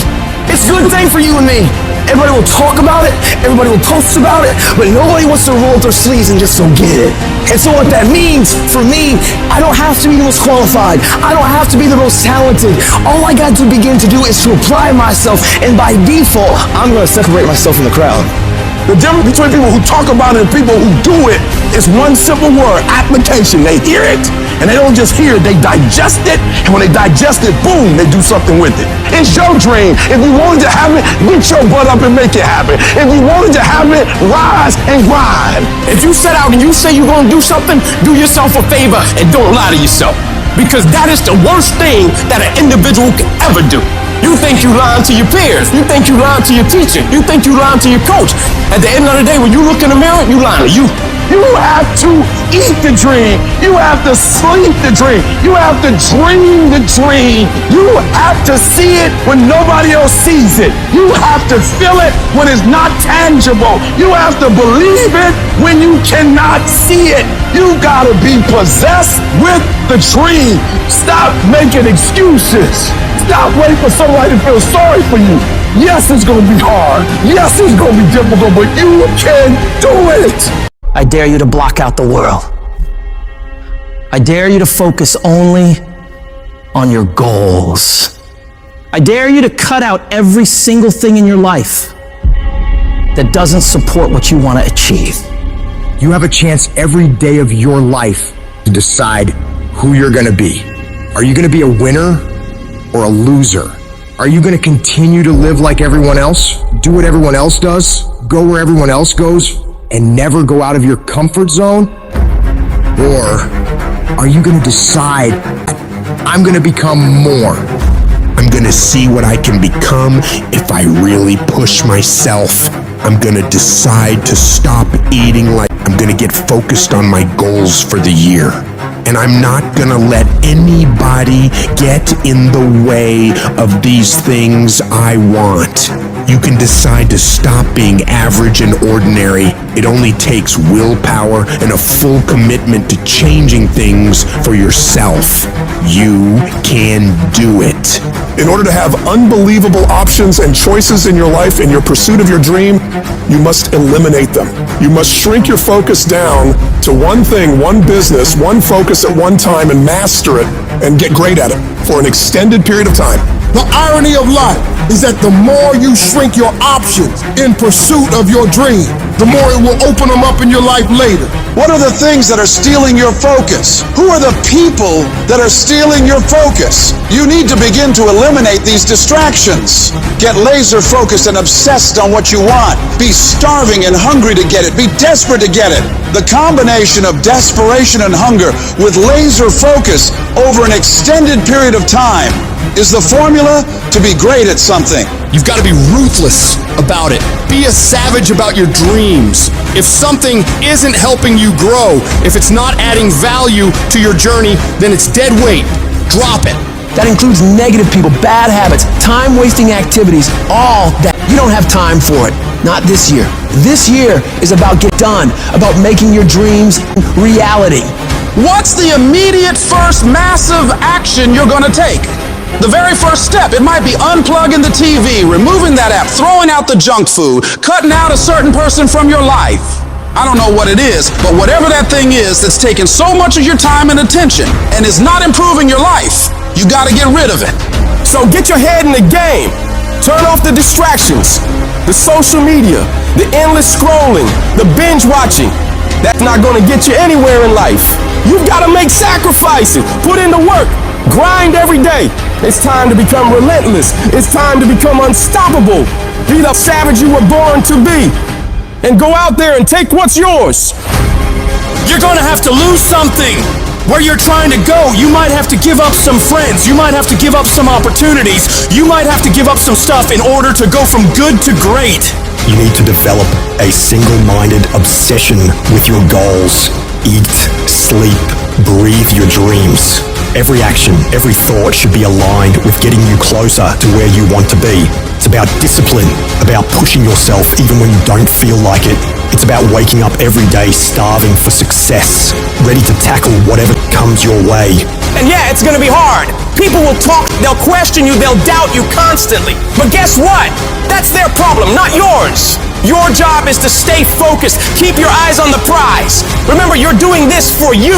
It's a good thing for you and me. Everybody will talk about it, everybody will post about it, but nobody wants to roll up their sleeves and just go get it. And so what that means, for me, I don't have to be the most qualified. I don't have to be the most talented. All I got to begin to do is to apply myself, and by default, I'm gonna separate myself from the crowd. The difference between people who talk about it and people who do it is one simple word, application. They hear it, and they don't just hear it, they digest it, and when they digest it, boom, they do something with it. It's your dream. If you wanted to have it, get your butt up and make it happen. If you wanted to have it, rise and grind. If you set out and you say you're gonna do something, do yourself a favor and don't lie to yourself. Because that is the worst thing that an individual can ever do. You think you lying to your peers. You think you lying to your teacher. You think you lying to your coach. At the end of the day, when you look in the mirror, you lying to you. You have to eat the dream. You have to sleep the dream. You have to dream the dream. You have to see it when nobody else sees it. You have to feel it when it's not tangible. You have to believe it when you cannot see it. You gotta be possessed with the dream. Stop making excuses. Stop waiting for somebody to feel sorry for you. Yes, it's gonna be hard. Yes, it's gonna be difficult, but you can do it. I dare you to block out the world. I dare you to focus only on your goals. I dare you to cut out every single thing in your life that doesn't support what you want to achieve. You have a chance every day of your life to decide who you're gonna be. Are you gonna be a winner or a loser? Are you gonna continue to live like everyone else? Do what everyone else does? Go where everyone else goes? And never go out of your comfort zone? Or are you gonna decide, I'm gonna become more? I'm gonna see what I can become if I really push myself. I'm gonna decide to stop eating like I'm gonna get focused on my goals for the year. And I'm not gonna let anybody get in the way of these things I want. You can decide to stop being average and ordinary. It only takes willpower and a full commitment to changing things for yourself. You can do it. In order to have unbelievable options and choices in your life in your pursuit of your dream, you must eliminate them. You must shrink your focus down to one thing, one business, one focus at one time, and master it and get great at it for an extended period of time. The irony of life is that the more you shrink your options in pursuit of your dream, the more it will open them up in your life later. What are the things that are stealing your focus? Who are the people that are stealing your focus? You need to begin to eliminate these distractions. Get laser focused and obsessed on what you want. Be starving and hungry to get it. Be desperate to get it. The combination of desperation and hunger with laser focus over an extended period of time is the formula to be great at something. You've got to be ruthless about it. Be a savage about your dreams. If something isn't helping you grow, if it's not adding value to your journey, then it's dead weight. Drop it. That includes negative people, bad habits, time-wasting activities, all that. You don't have time for it. Not this year. This year is about get done, about making your dreams reality. What's the immediate first massive action you're going to take? The very first step, it might be unplugging the TV, removing that app, throwing out the junk food, cutting out a certain person from your life. I don't know what it is, but whatever that thing is that's taking so much of your time and attention and is not improving your life, you gotta get rid of it. So get your head in the game. Turn off the distractions, the social media, the endless scrolling, the binge watching. That's not gonna get you anywhere in life. You've gotta make sacrifices, put in the work, grind every day. It's time to become relentless. It's time to become unstoppable. Be the savage you were born to be. And go out there and take what's yours. You're gonna have to lose something. Where you're trying to go, you might have to give up some friends. You might have to give up some opportunities. You might have to give up some stuff in order to go from good to great. You need to develop a single-minded obsession with your goals. Eat, sleep, breathe your dreams. Every action, every thought should be aligned with getting you closer to where you want to be. It's about discipline, about pushing yourself even when you don't feel like it. It's about waking up every day starving for success, ready to tackle whatever comes your way. And yeah, it's gonna be hard. People will talk, they'll question you, they'll doubt you constantly. But guess what? That's their problem, not yours. Your job is to stay focused, keep your eyes on the prize. Remember, you're doing this for you,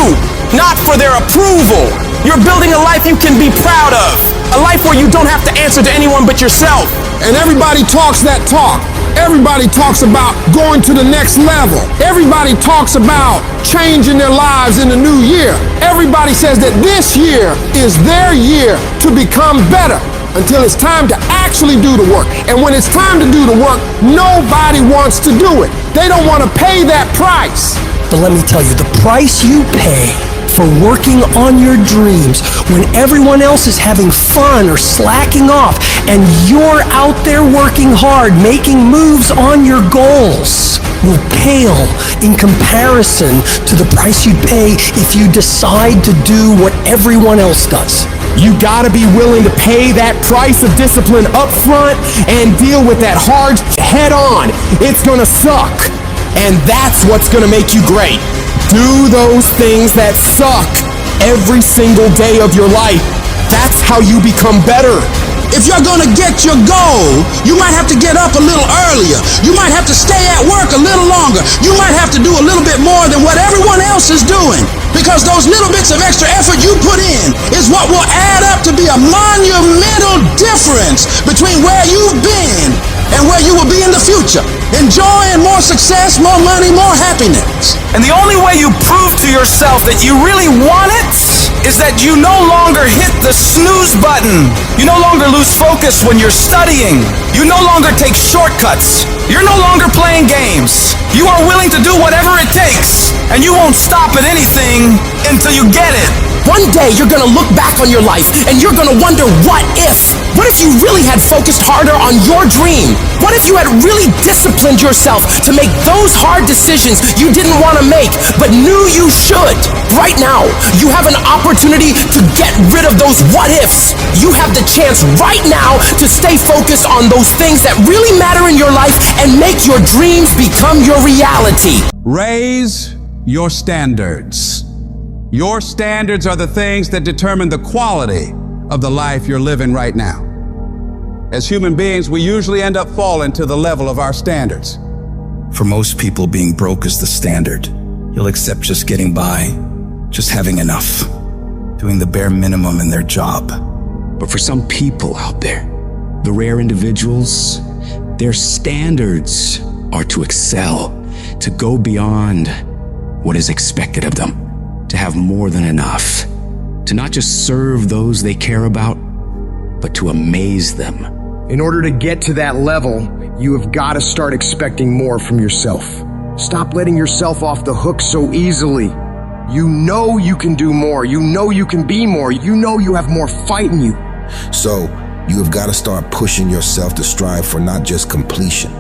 not for their approval. You're building a life you can be proud of. A life where you don't have to answer to anyone but yourself. And everybody talks that talk. Everybody talks about going to the next level. Everybody talks about changing their lives in the new year. Everybody says that this year is their year to become better until it's time to actually do the work. And when it's time to do the work, nobody wants to do it. They don't want to pay that price. But let me tell you, the price you pay for working on your dreams when everyone else is having fun or slacking off and you're out there working hard, making moves on your goals. will pale in comparison to the price you'd pay if you decide to do what everyone else does. You gotta be willing to pay that price of discipline up front and deal with that hard head on. It's gonna suck. And that's what's gonna make you great. Do those things that suck every single day of your life. That's how you become better. If you're gonna get your goal, you might have to get up a little earlier. You might have to stay at work a little longer. You might have to do a little bit more than what everyone else is doing. Because those little bits of extra effort you put in is what will add up to be a monumental difference between where you've been and where you will be in the future. Enjoying more success, more money, more happiness. And the only way you prove to yourself that you really want it is that you no longer hit the snooze button. You no longer lose focus when you're studying. You no longer take shortcuts. You're no longer playing games. You are willing to do whatever it takes, and you won't stop at anything until you get it. One day you're gonna look back on your life and you're gonna wonder, what if? What if you really had focused harder on your dream? What if you had really disciplined yourself to make those hard decisions you didn't want to make but knew you should? Right now, you have an opportunity to get rid of those what ifs. You have the chance right now to stay focused on those things that really matter in your life and make your dreams become your reality. Raise your standards. Your standards are the things that determine the quality of the life you're living right now. As human beings, we usually end up falling to the level of our standards. For most people, being broke is the standard. You'll accept just getting by, just having enough, doing the bare minimum in their job. But for some people out there, the rare individuals, their standards are to excel, to go beyond what is expected of them, to have more than enough, to not just serve those they care about, but to amaze them. In order to get to that level, you have got to start expecting more from yourself. Stop letting yourself off the hook so easily. You know you can do more. You know you can be more. You know you have more fight in you. So, you have got to start pushing yourself to strive for not just completion,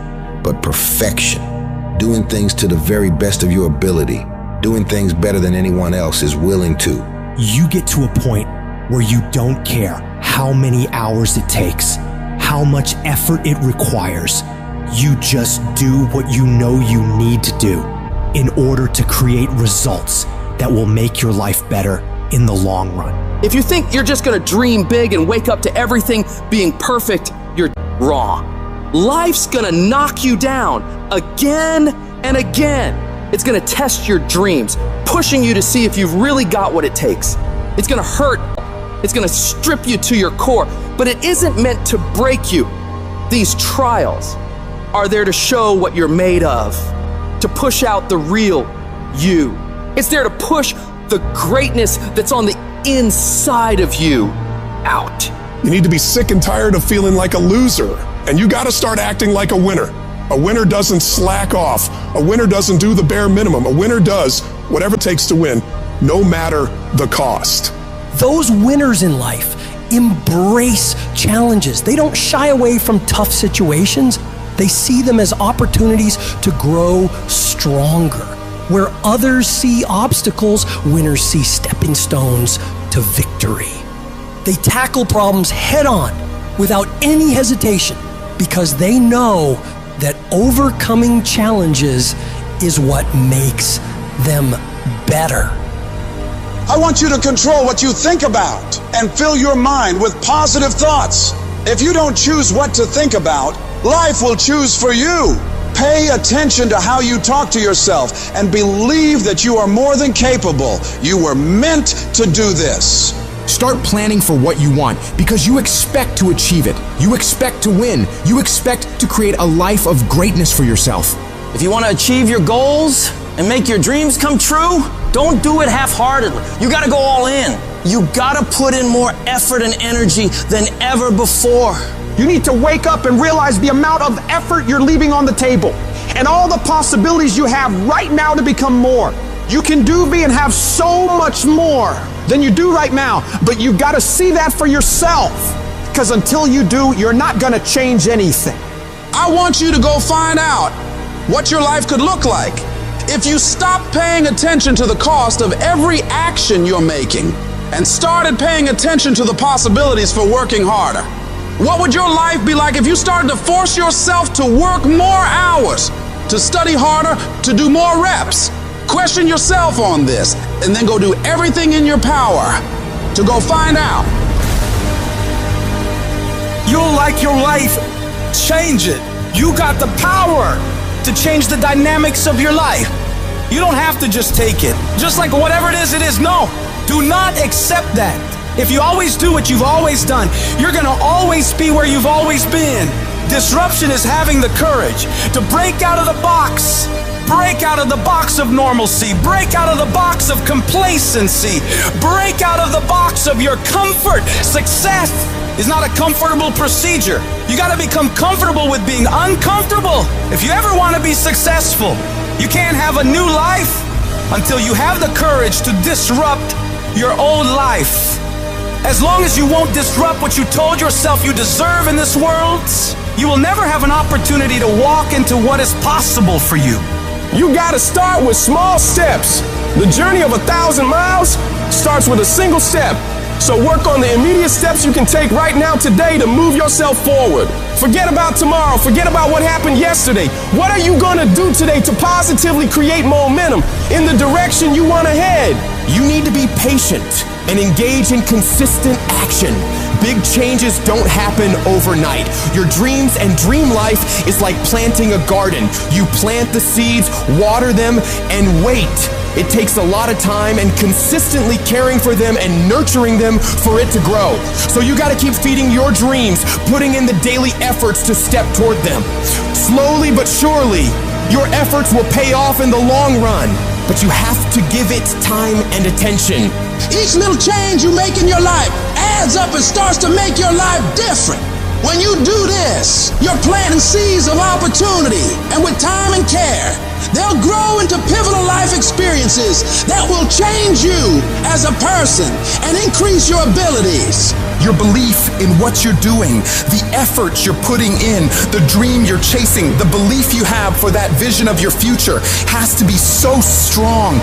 but perfection. Doing things to the very best of your ability. Doing things better than anyone else is willing to. You get to a point where you don't care how many hours it takes, how much effort it requires. You just do what you know you need to do in order to create results that will make your life better in the long run. If you think you're just gonna dream big and wake up to everything being perfect, you're wrong. Life's gonna knock you down again and again. It's gonna test your dreams, pushing you to see if you've really got what it takes. It's gonna hurt. It's gonna strip you to your core, but it isn't meant to break you. These trials are there to show what you're made of, to push out the real you. It's there to push the greatness that's on the inside of you out. You need to be sick and tired of feeling like a loser, and you got to start acting like a winner. A winner doesn't slack off. A winner doesn't do the bare minimum. A winner does whatever it takes to win, no matter the cost. Those winners in life embrace challenges. They don't shy away from tough situations. They see them as opportunities to grow stronger. Where others see obstacles, winners see stepping stones to victory. They tackle problems head on without any hesitation because they know that overcoming challenges is what makes them better. I want you to control what you think about and fill your mind with positive thoughts. If you don't choose what to think about, life will choose for you. Pay attention to how you talk to yourself and believe that you are more than capable. You were meant to do this. Start planning for what you want because you expect to achieve it. You expect to win. You expect to create a life of greatness for yourself. If you want to achieve your goals and make your dreams come true, don't do it half-heartedly. You got to go all in. You got to put in more effort and energy than ever before. You need to wake up and realize the amount of effort you're leaving on the table and all the possibilities you have right now to become more. You can do, be, and have so much more than you do right now, but you got to see that for yourself, because until you do, you're not going to change anything. I want you to go find out what your life could look like if you stopped paying attention to the cost of every action you're making and started paying attention to the possibilities for working harder? What would your life be like if you started to force yourself to work more hours, to study harder, to do more reps? Question yourself on this, and then go do everything in your power to go find out. You'll like your life. Change it. You got the power to change the dynamics of your life. You don't have to just take it. Just like whatever it is. No, do not accept that. If you always do what you've always done, you're gonna always be where you've always been. Disruption is having the courage to break out of the box. Break out of the box of normalcy. Break out of the box of complacency. Break out of the box of your comfort. Success is not a comfortable procedure. You gotta become comfortable with being uncomfortable. If you ever wanna be successful, you can't have a new life until you have the courage to disrupt your old life. As long as you won't disrupt what you told yourself you deserve in this world, you will never have an opportunity to walk into what is possible for you. You gotta start with small steps. The journey of 1,000 miles starts with a single step. So work on the immediate steps you can take right now today to move yourself forward. Forget about tomorrow. Forget about what happened yesterday. What are you gonna do today to positively create momentum in the direction you want to head? You need to be patient and engage in consistent action. Big changes don't happen overnight. Your dreams and dream life is like planting a garden. You plant the seeds, water them, and wait. It takes a lot of time and consistently caring for them and nurturing them for it to grow. So you gotta keep feeding your dreams, putting in the daily efforts to step toward them. Slowly but surely, your efforts will pay off in the long run, but you have to give it time and attention. Each little change you make in your life adds up and starts to make your life different. When you do this, you're planting seeds of opportunity, and with time and care, they'll grow into pivotal life experiences that will change you as a person and increase your abilities. Your belief in what you're doing, the effort you're putting in, the dream you're chasing, the belief you have for that vision of your future has to be so strong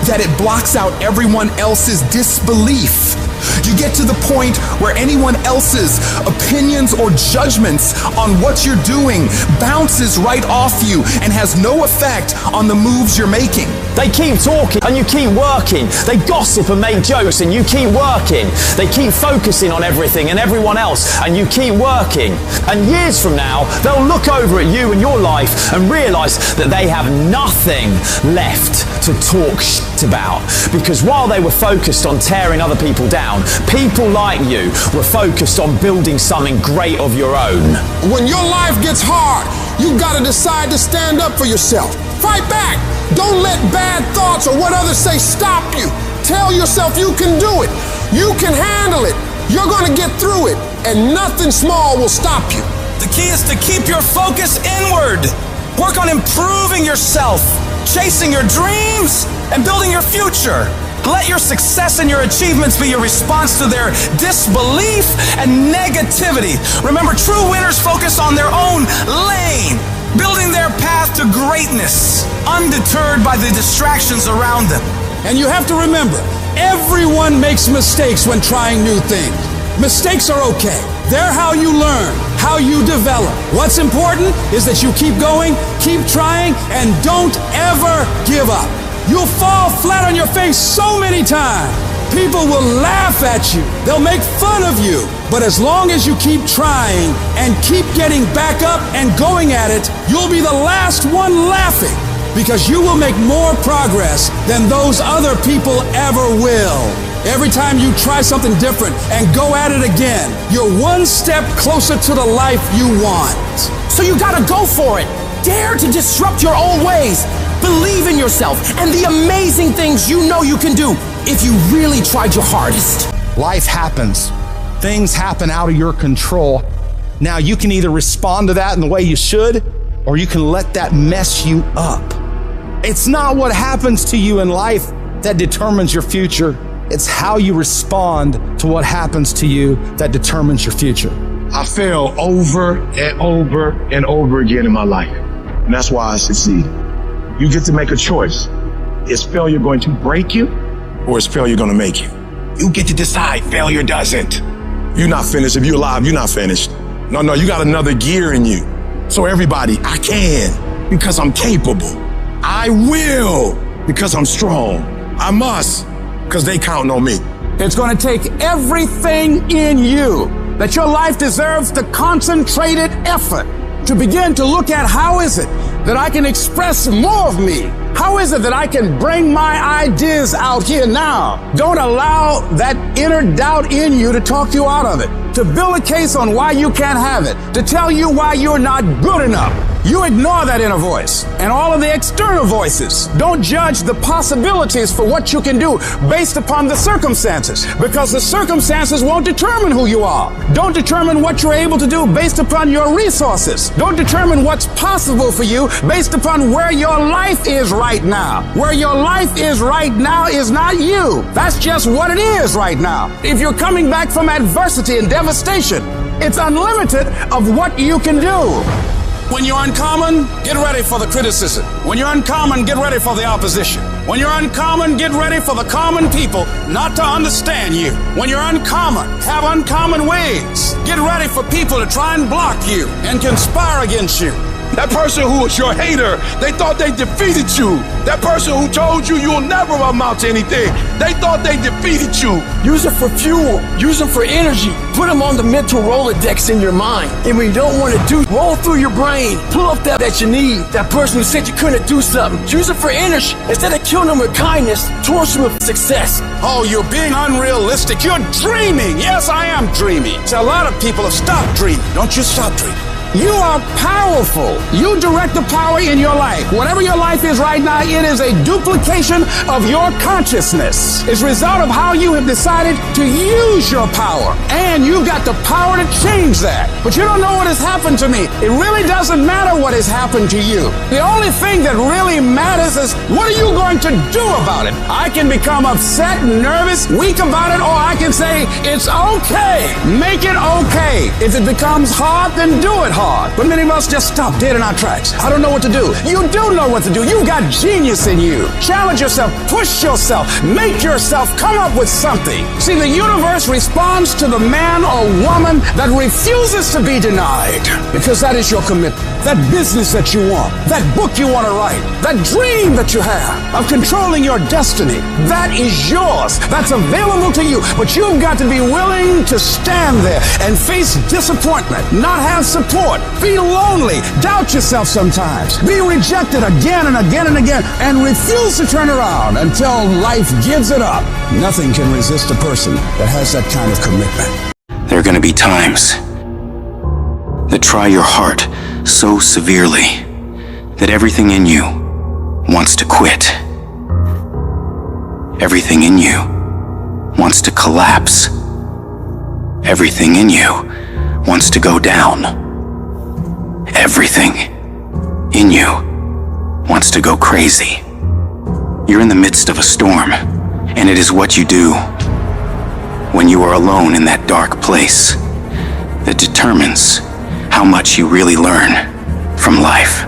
that it blocks out everyone else's disbelief. You get to the point where anyone else's opinions or judgments on what you're doing bounces right off you and has no effect on the moves you're making. They keep talking and you keep working. They gossip and make jokes and you keep working. They keep focusing on everything and everyone else and you keep working. And years from now, they'll look over at you and your life and realize that they have nothing left to talk shit about. Because while they were focused on tearing other people down, people like you were focused on building something great of your own. When your life gets hard, you gotta decide to stand up for yourself. Fight back. Don't let bad thoughts or what others say stop you. Tell yourself you can do it. You can handle it. You're gonna get through it, and nothing small will stop you. The key is to keep your focus inward. Work on improving yourself, chasing your dreams, and building your future. Let your success and your achievements be your response to their disbelief and negativity. Remember, true winners focus on their own lane, building their path to greatness, undeterred by the distractions around them. And you have to remember, everyone makes mistakes when trying new things. Mistakes are okay. They're how you learn, how you develop. What's important is that you keep going, keep trying, and don't ever give up. You'll fall flat on your face so many times. People will laugh at you. They'll make fun of you. But as long as you keep trying and keep getting back up and going at it, you'll be the last one laughing, because you will make more progress than those other people ever will. Every time you try something different and go at it again, you're one step closer to the life you want. So you gotta go for it. Dare to disrupt your old ways. Believe in yourself and the amazing things you know you can do if you really tried your hardest. Life happens. Things happen out of your control. Now you can either respond to that in the way you should, or you can let that mess you up. It's not what happens to you in life that determines your future. It's how you respond to what happens to you that determines your future. I failed over and over and over again in my life. And that's why I succeed. You get to make a choice. Is failure going to break you, or is failure going to make you? You get to decide. Failure doesn't. You're not finished. If you're alive, you're not finished. No, you got another gear in you. So everybody, I can, because I'm capable. I will, because I'm strong. I must, because they count on me. It's going to take everything in you that your life deserves the concentrated effort to begin to look at how is it that I can express more of me? How is it that I can bring my ideas out here now? Don't allow that inner doubt in you to talk you out of it, to build a case on why you can't have it, to tell you why you're not good enough. You ignore that inner voice and all of the external voices. Don't judge the possibilities for what you can do based upon the circumstances, because the circumstances won't determine who you are. Don't determine what you're able to do based upon your resources. Don't determine what's possible for you based upon where your life is right now. Where your life is right now is not you. That's just what it is right now. If you're coming back from adversity and devastation, it's unlimited of what you can do. When you're uncommon, get ready for the criticism. When you're uncommon, get ready for the opposition. When you're uncommon, get ready for the common people not to understand you. When you're uncommon, have uncommon ways. Get ready for people to try and block you and conspire against you. That person who was your hater, they thought they defeated you. That person who told you you'll never amount to anything, they thought they defeated you. Use it for fuel. Use them for energy. Put them on the mental Rolodex in your mind. And when you don't want to do, roll through your brain. Pull up that you need. That person who said you couldn't do something. Use it for energy. Instead of killing them with kindness, torch them with success. Oh, you're being unrealistic. You're dreaming. Yes, I am dreaming. So a lot of people have stopped dreaming. Don't you stop dreaming. You are powerful. You direct the power in your life. Whatever your life is right now, it is a duplication of your consciousness. It's a result of how you have decided to use your power. And you've got the power to change that. But you don't know what has happened to me. It really doesn't matter what has happened to you. The only thing that really matters is what are you going to do about it? I can become upset, nervous, weak about it, or I can say, it's okay. Make it okay. If it becomes hard, then do it hard. But many of us just stop dead in our tracks. I don't know what to do. You do know what to do. You've got genius in you. Challenge yourself. Push yourself. Make yourself come up with something. See, the universe responds to the man or woman that refuses to be denied, because that is your commitment. That business that you want, that book you want to write, that dream that you have of controlling your destiny, that is yours. That's available to you. But you've got to be willing to stand there and face disappointment, not have support, feel lonely, doubt yourself sometimes, be rejected again and again and again, and refuse to turn around until life gives it up. Nothing can resist a person that has that kind of commitment. There are going to be times that try your heart so severely that everything in you wants to quit. Everything in you wants to collapse. Everything in you wants to go down. Everything in you wants to go crazy. You're in the midst of a storm, and it is what you do when you are alone in that dark place that determines how much you really learn from life.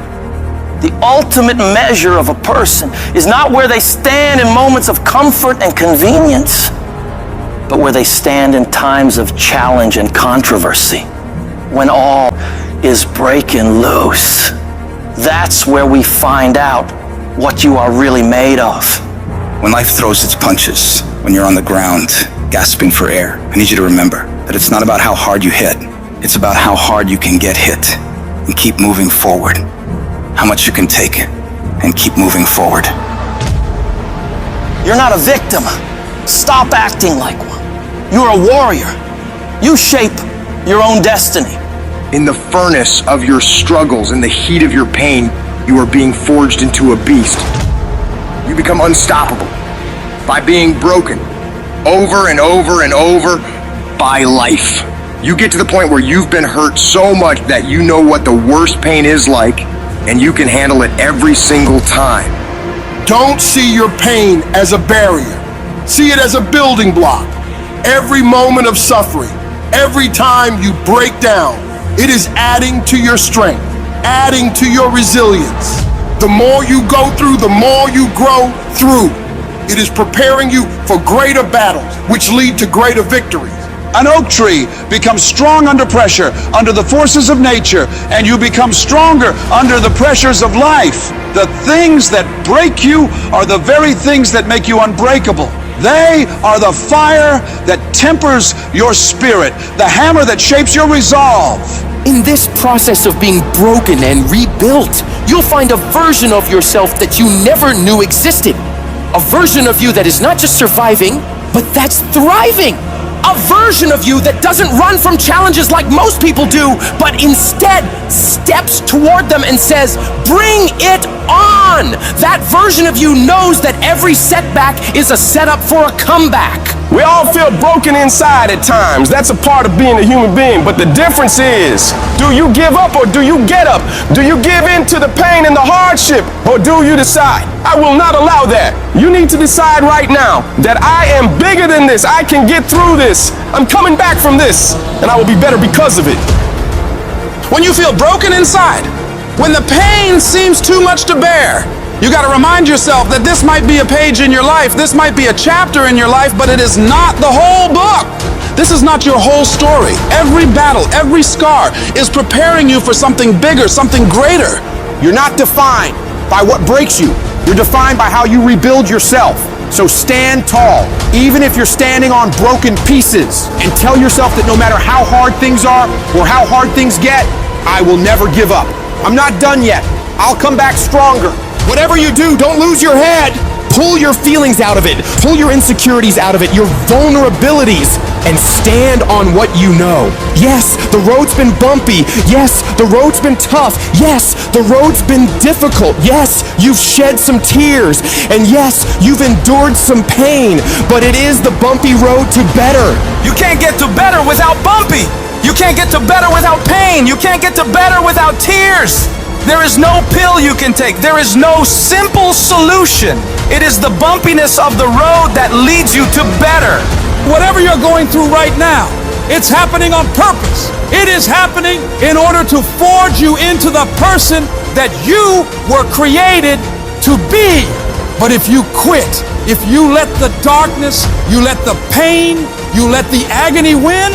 The ultimate measure of a person is not where they stand in moments of comfort and convenience, but where they stand in times of challenge and controversy, when all is breaking loose. That's where we find out what you are really made of. When life throws its punches, when you're on the ground, gasping for air, I need you to remember that it's not about how hard you hit. It's about how hard you can get hit and keep moving forward. How much you can take and keep moving forward. You're not a victim. Stop acting like one. You're a warrior. You shape your own destiny. In the furnace of your struggles, in the heat of your pain, you are being forged into a beast. You become unstoppable by being broken over and over and over by life. You get to the point where you've been hurt so much that you know what the worst pain is like, and you can handle it every single time. Don't see your pain as a barrier. See it as a building block. Every moment of suffering, every time you break down, it is adding to your strength. adding to your resilience. The more you go through, the more you grow through. It is preparing you for greater battles, which lead to greater victories. An oak tree becomes strong under pressure, under the forces of nature, and you become stronger under the pressures of life. The things that break you are the very things that make you unbreakable. They are the fire that tempers your spirit, the hammer that shapes your resolve. In this process of being broken and rebuilt, you'll find a version of yourself that you never knew existed. A version of you that is not just surviving, but that's thriving. A version of you that doesn't run from challenges like most people do, but instead steps toward them and says, bring it on! That version of you knows that every setback is a setup for a comeback. We all feel broken inside at times. That's a part of being a human being. But the difference is, do you give up or do you get up? Do you give in to the pain and the hardship or do you decide, I will not allow that? You need to decide right now that I am bigger than this. I can get through this. I'm coming back from this and I will be better because of it. When you feel broken inside, when the pain seems too much to bear, you got to remind yourself that this might be a page in your life, this might be a chapter in your life, but it is not the whole book. This is not your whole story. Every battle, every scar is preparing you for something bigger, something greater. You're not defined by what breaks you. You're defined by how you rebuild yourself. So stand tall, even if you're standing on broken pieces, and tell yourself that no matter how hard things are or how hard things get, I will never give up. I'm not done yet. I'll come back stronger. Whatever you do, don't lose your head. Pull your feelings out of it. Pull your insecurities out of it, your vulnerabilities, and stand on what you know. Yes, the road's been bumpy. Yes, the road's been tough. Yes, the road's been difficult. Yes, you've shed some tears. And yes, you've endured some pain. But it is the bumpy road to better. You can't get to better without bumpy. You can't get to better without pain. You can't get to better without tears. There is no pill you can take. There is no simple solution. It is the bumpiness of the road that leads you to better. Whatever you're going through right now, it's happening on purpose. It is happening in order to forge you into the person that you were created to be. But if you quit, if you let the darkness, you let the pain, you let the agony win,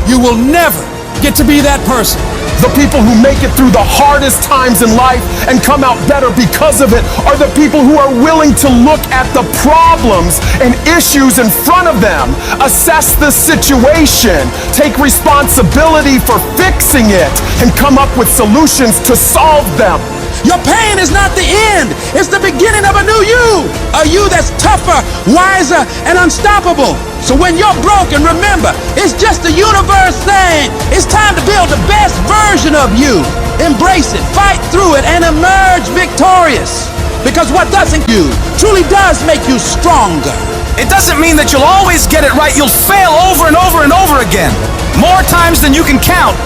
you will never get to be that person. The people who make it through the hardest times in life and come out better because of it are the people who are willing to look at the problems and issues in front of them, assess the situation, take responsibility for fixing it, and come up with solutions to solve them. Your pain is not the end. It's the beginning of a new you. A you that's tougher, wiser, and unstoppable. So when you're broken, remember, it's just the universe saying, it's time to build the best version of you. Embrace it, fight through it, and emerge victorious. Because what doesn't you truly does make you stronger. It doesn't mean that you'll always get it right. You'll fail over and over and over again. More times than you can count.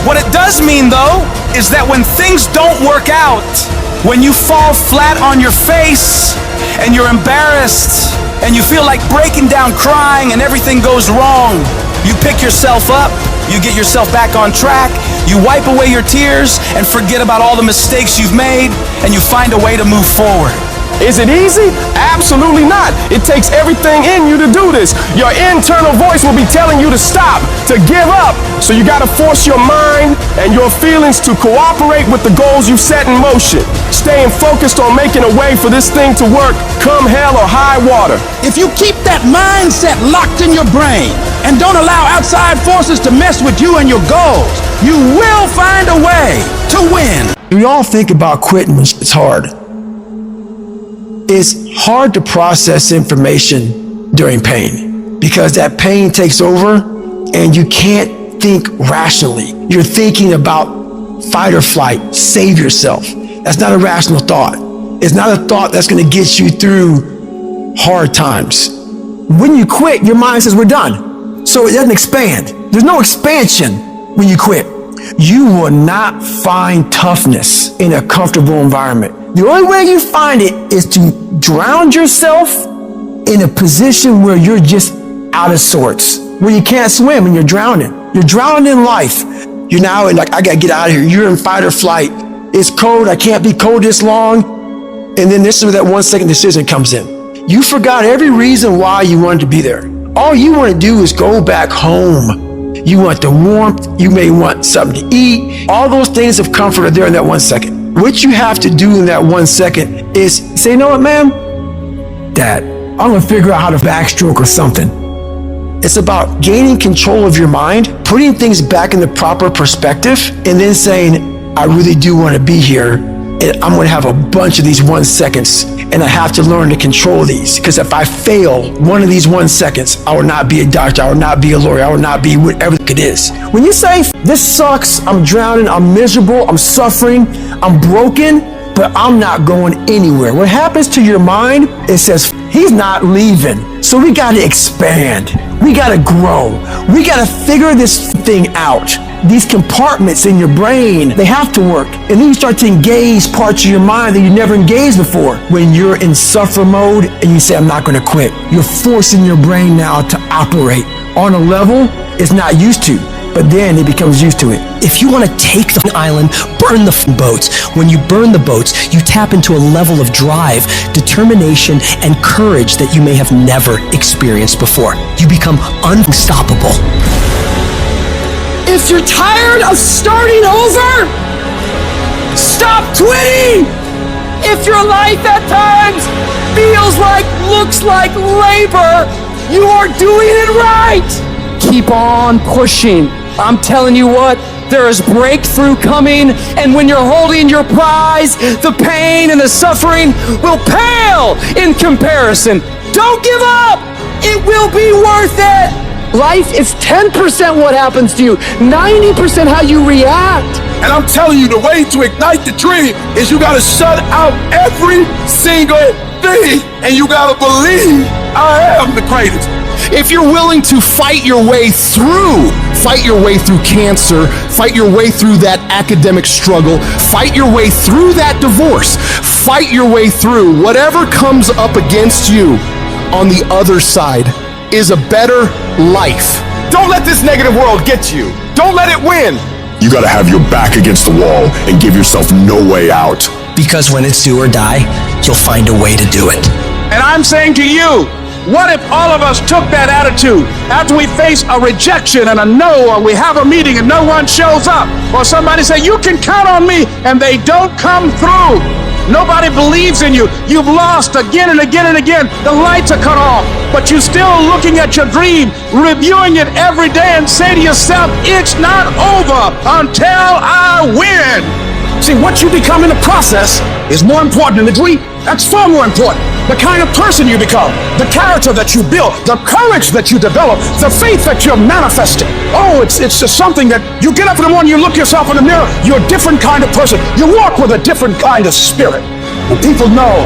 What it does mean, though, is that when things don't work out, when you fall flat on your face and you're embarrassed and you feel like breaking down crying and everything goes wrong, you pick yourself up, you get yourself back on track, you wipe away your tears and forget about all the mistakes you've made, and you find a way to move forward. Is it easy? Absolutely not. It takes everything in you to do this. Your internal voice will be telling you to stop, to give up. So you gotta force your mind and your feelings to cooperate with the goals you've set in motion. Staying focused on making a way for this thing to work, come hell or high water. If you keep that mindset locked in your brain and don't allow outside forces to mess with you and your goals, you will find a way to win. We all think about quitting when it's hard. It's hard to process information during pain because that pain takes over and you can't think rationally. You're thinking about fight or flight, save yourself. That's not a rational thought. It's not a thought that's going to get you through hard times. When you quit, your mind says we're done. So it doesn't expand. There's no expansion when you quit. You will not find toughness in a comfortable environment. The only way you find it is to drown yourself in a position where you're just out of sorts, where you can't swim and you're drowning. You're drowning in life. You're now in like, I gotta get out of here. You're in fight or flight. It's cold, I can't be cold this long. And then this is where that 1 second decision comes in. You forgot every reason why you wanted to be there. All you want to do is go back home. You want the warmth, you may want something to eat. All those things of comfort are there in that 1 second. What you have to do in that 1 second is say, you know what, man? Dad, I'm gonna figure out how to backstroke or something. It's about gaining control of your mind, putting things back in the proper perspective, and then saying, I really do want to be here, and I'm going to have a bunch of these 1 seconds, and I have to learn to control these, because if I fail one of these 1 seconds, I will not be a doctor, I will not be a lawyer, I will not be whatever it is. When you say, this sucks, I'm drowning, I'm miserable, I'm suffering, I'm broken, but I'm not going anywhere. What happens to your mind, it says, he's not leaving. So we got to expand. We got to grow. We got to figure this thing out. These compartments in your brain, they have to work. And then you start to engage parts of your mind that you never engaged before. When you're in suffer mode and you say, I'm not going to quit, you're forcing your brain now to operate on a level it's not used to. But then it becomes used to it. If you want to take the island, burn the boats. When you burn the boats, you tap into a level of drive, determination, and courage that you may have never experienced before. You become unstoppable. If you're tired of starting over, stop quitting. If your life at times feels like, looks like labor, you are doing it right. Keep on pushing. I'm telling you what, there is breakthrough coming, and when you're holding your prize, the pain and the suffering will pale in comparison. Don't give up. It will be worth it. Life is 10% what happens to you, 90% how you react. And I'm telling you, the way to ignite the dream is you gotta shut out every single thing, and you gotta believe I am the greatest. If you're willing to fight your way through cancer, fight your way through that academic struggle, fight your way through that divorce, fight your way through whatever comes up against you, on the other side is a better life. Don't let this negative world get you. Don't let it win. You gotta have your back against the wall and give yourself no way out. Because when it's do or die, you'll find a way to do it. And I'm saying to you, what if all of us took that attitude after we face a rejection and a no, or we have a meeting and no one shows up, or somebody say, you can count on me, and they don't come through. Nobody believes in you. You've lost again and again and again. The lights are cut off, but you're still looking at your dream, reviewing it every day, and say to yourself, it's not over until I win. See, what you become in the process is more important than the dream. That's far more important. The kind of person you become, the character that you build, the courage that you develop, the faith that you're manifesting. Oh, it's just something that you get up in the morning, you look yourself in the mirror, you're a different kind of person. You walk with a different kind of spirit. And people know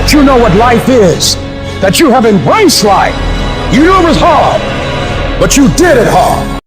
that you know what life is, that you have embraced life. You knew it was hard, but you did it hard.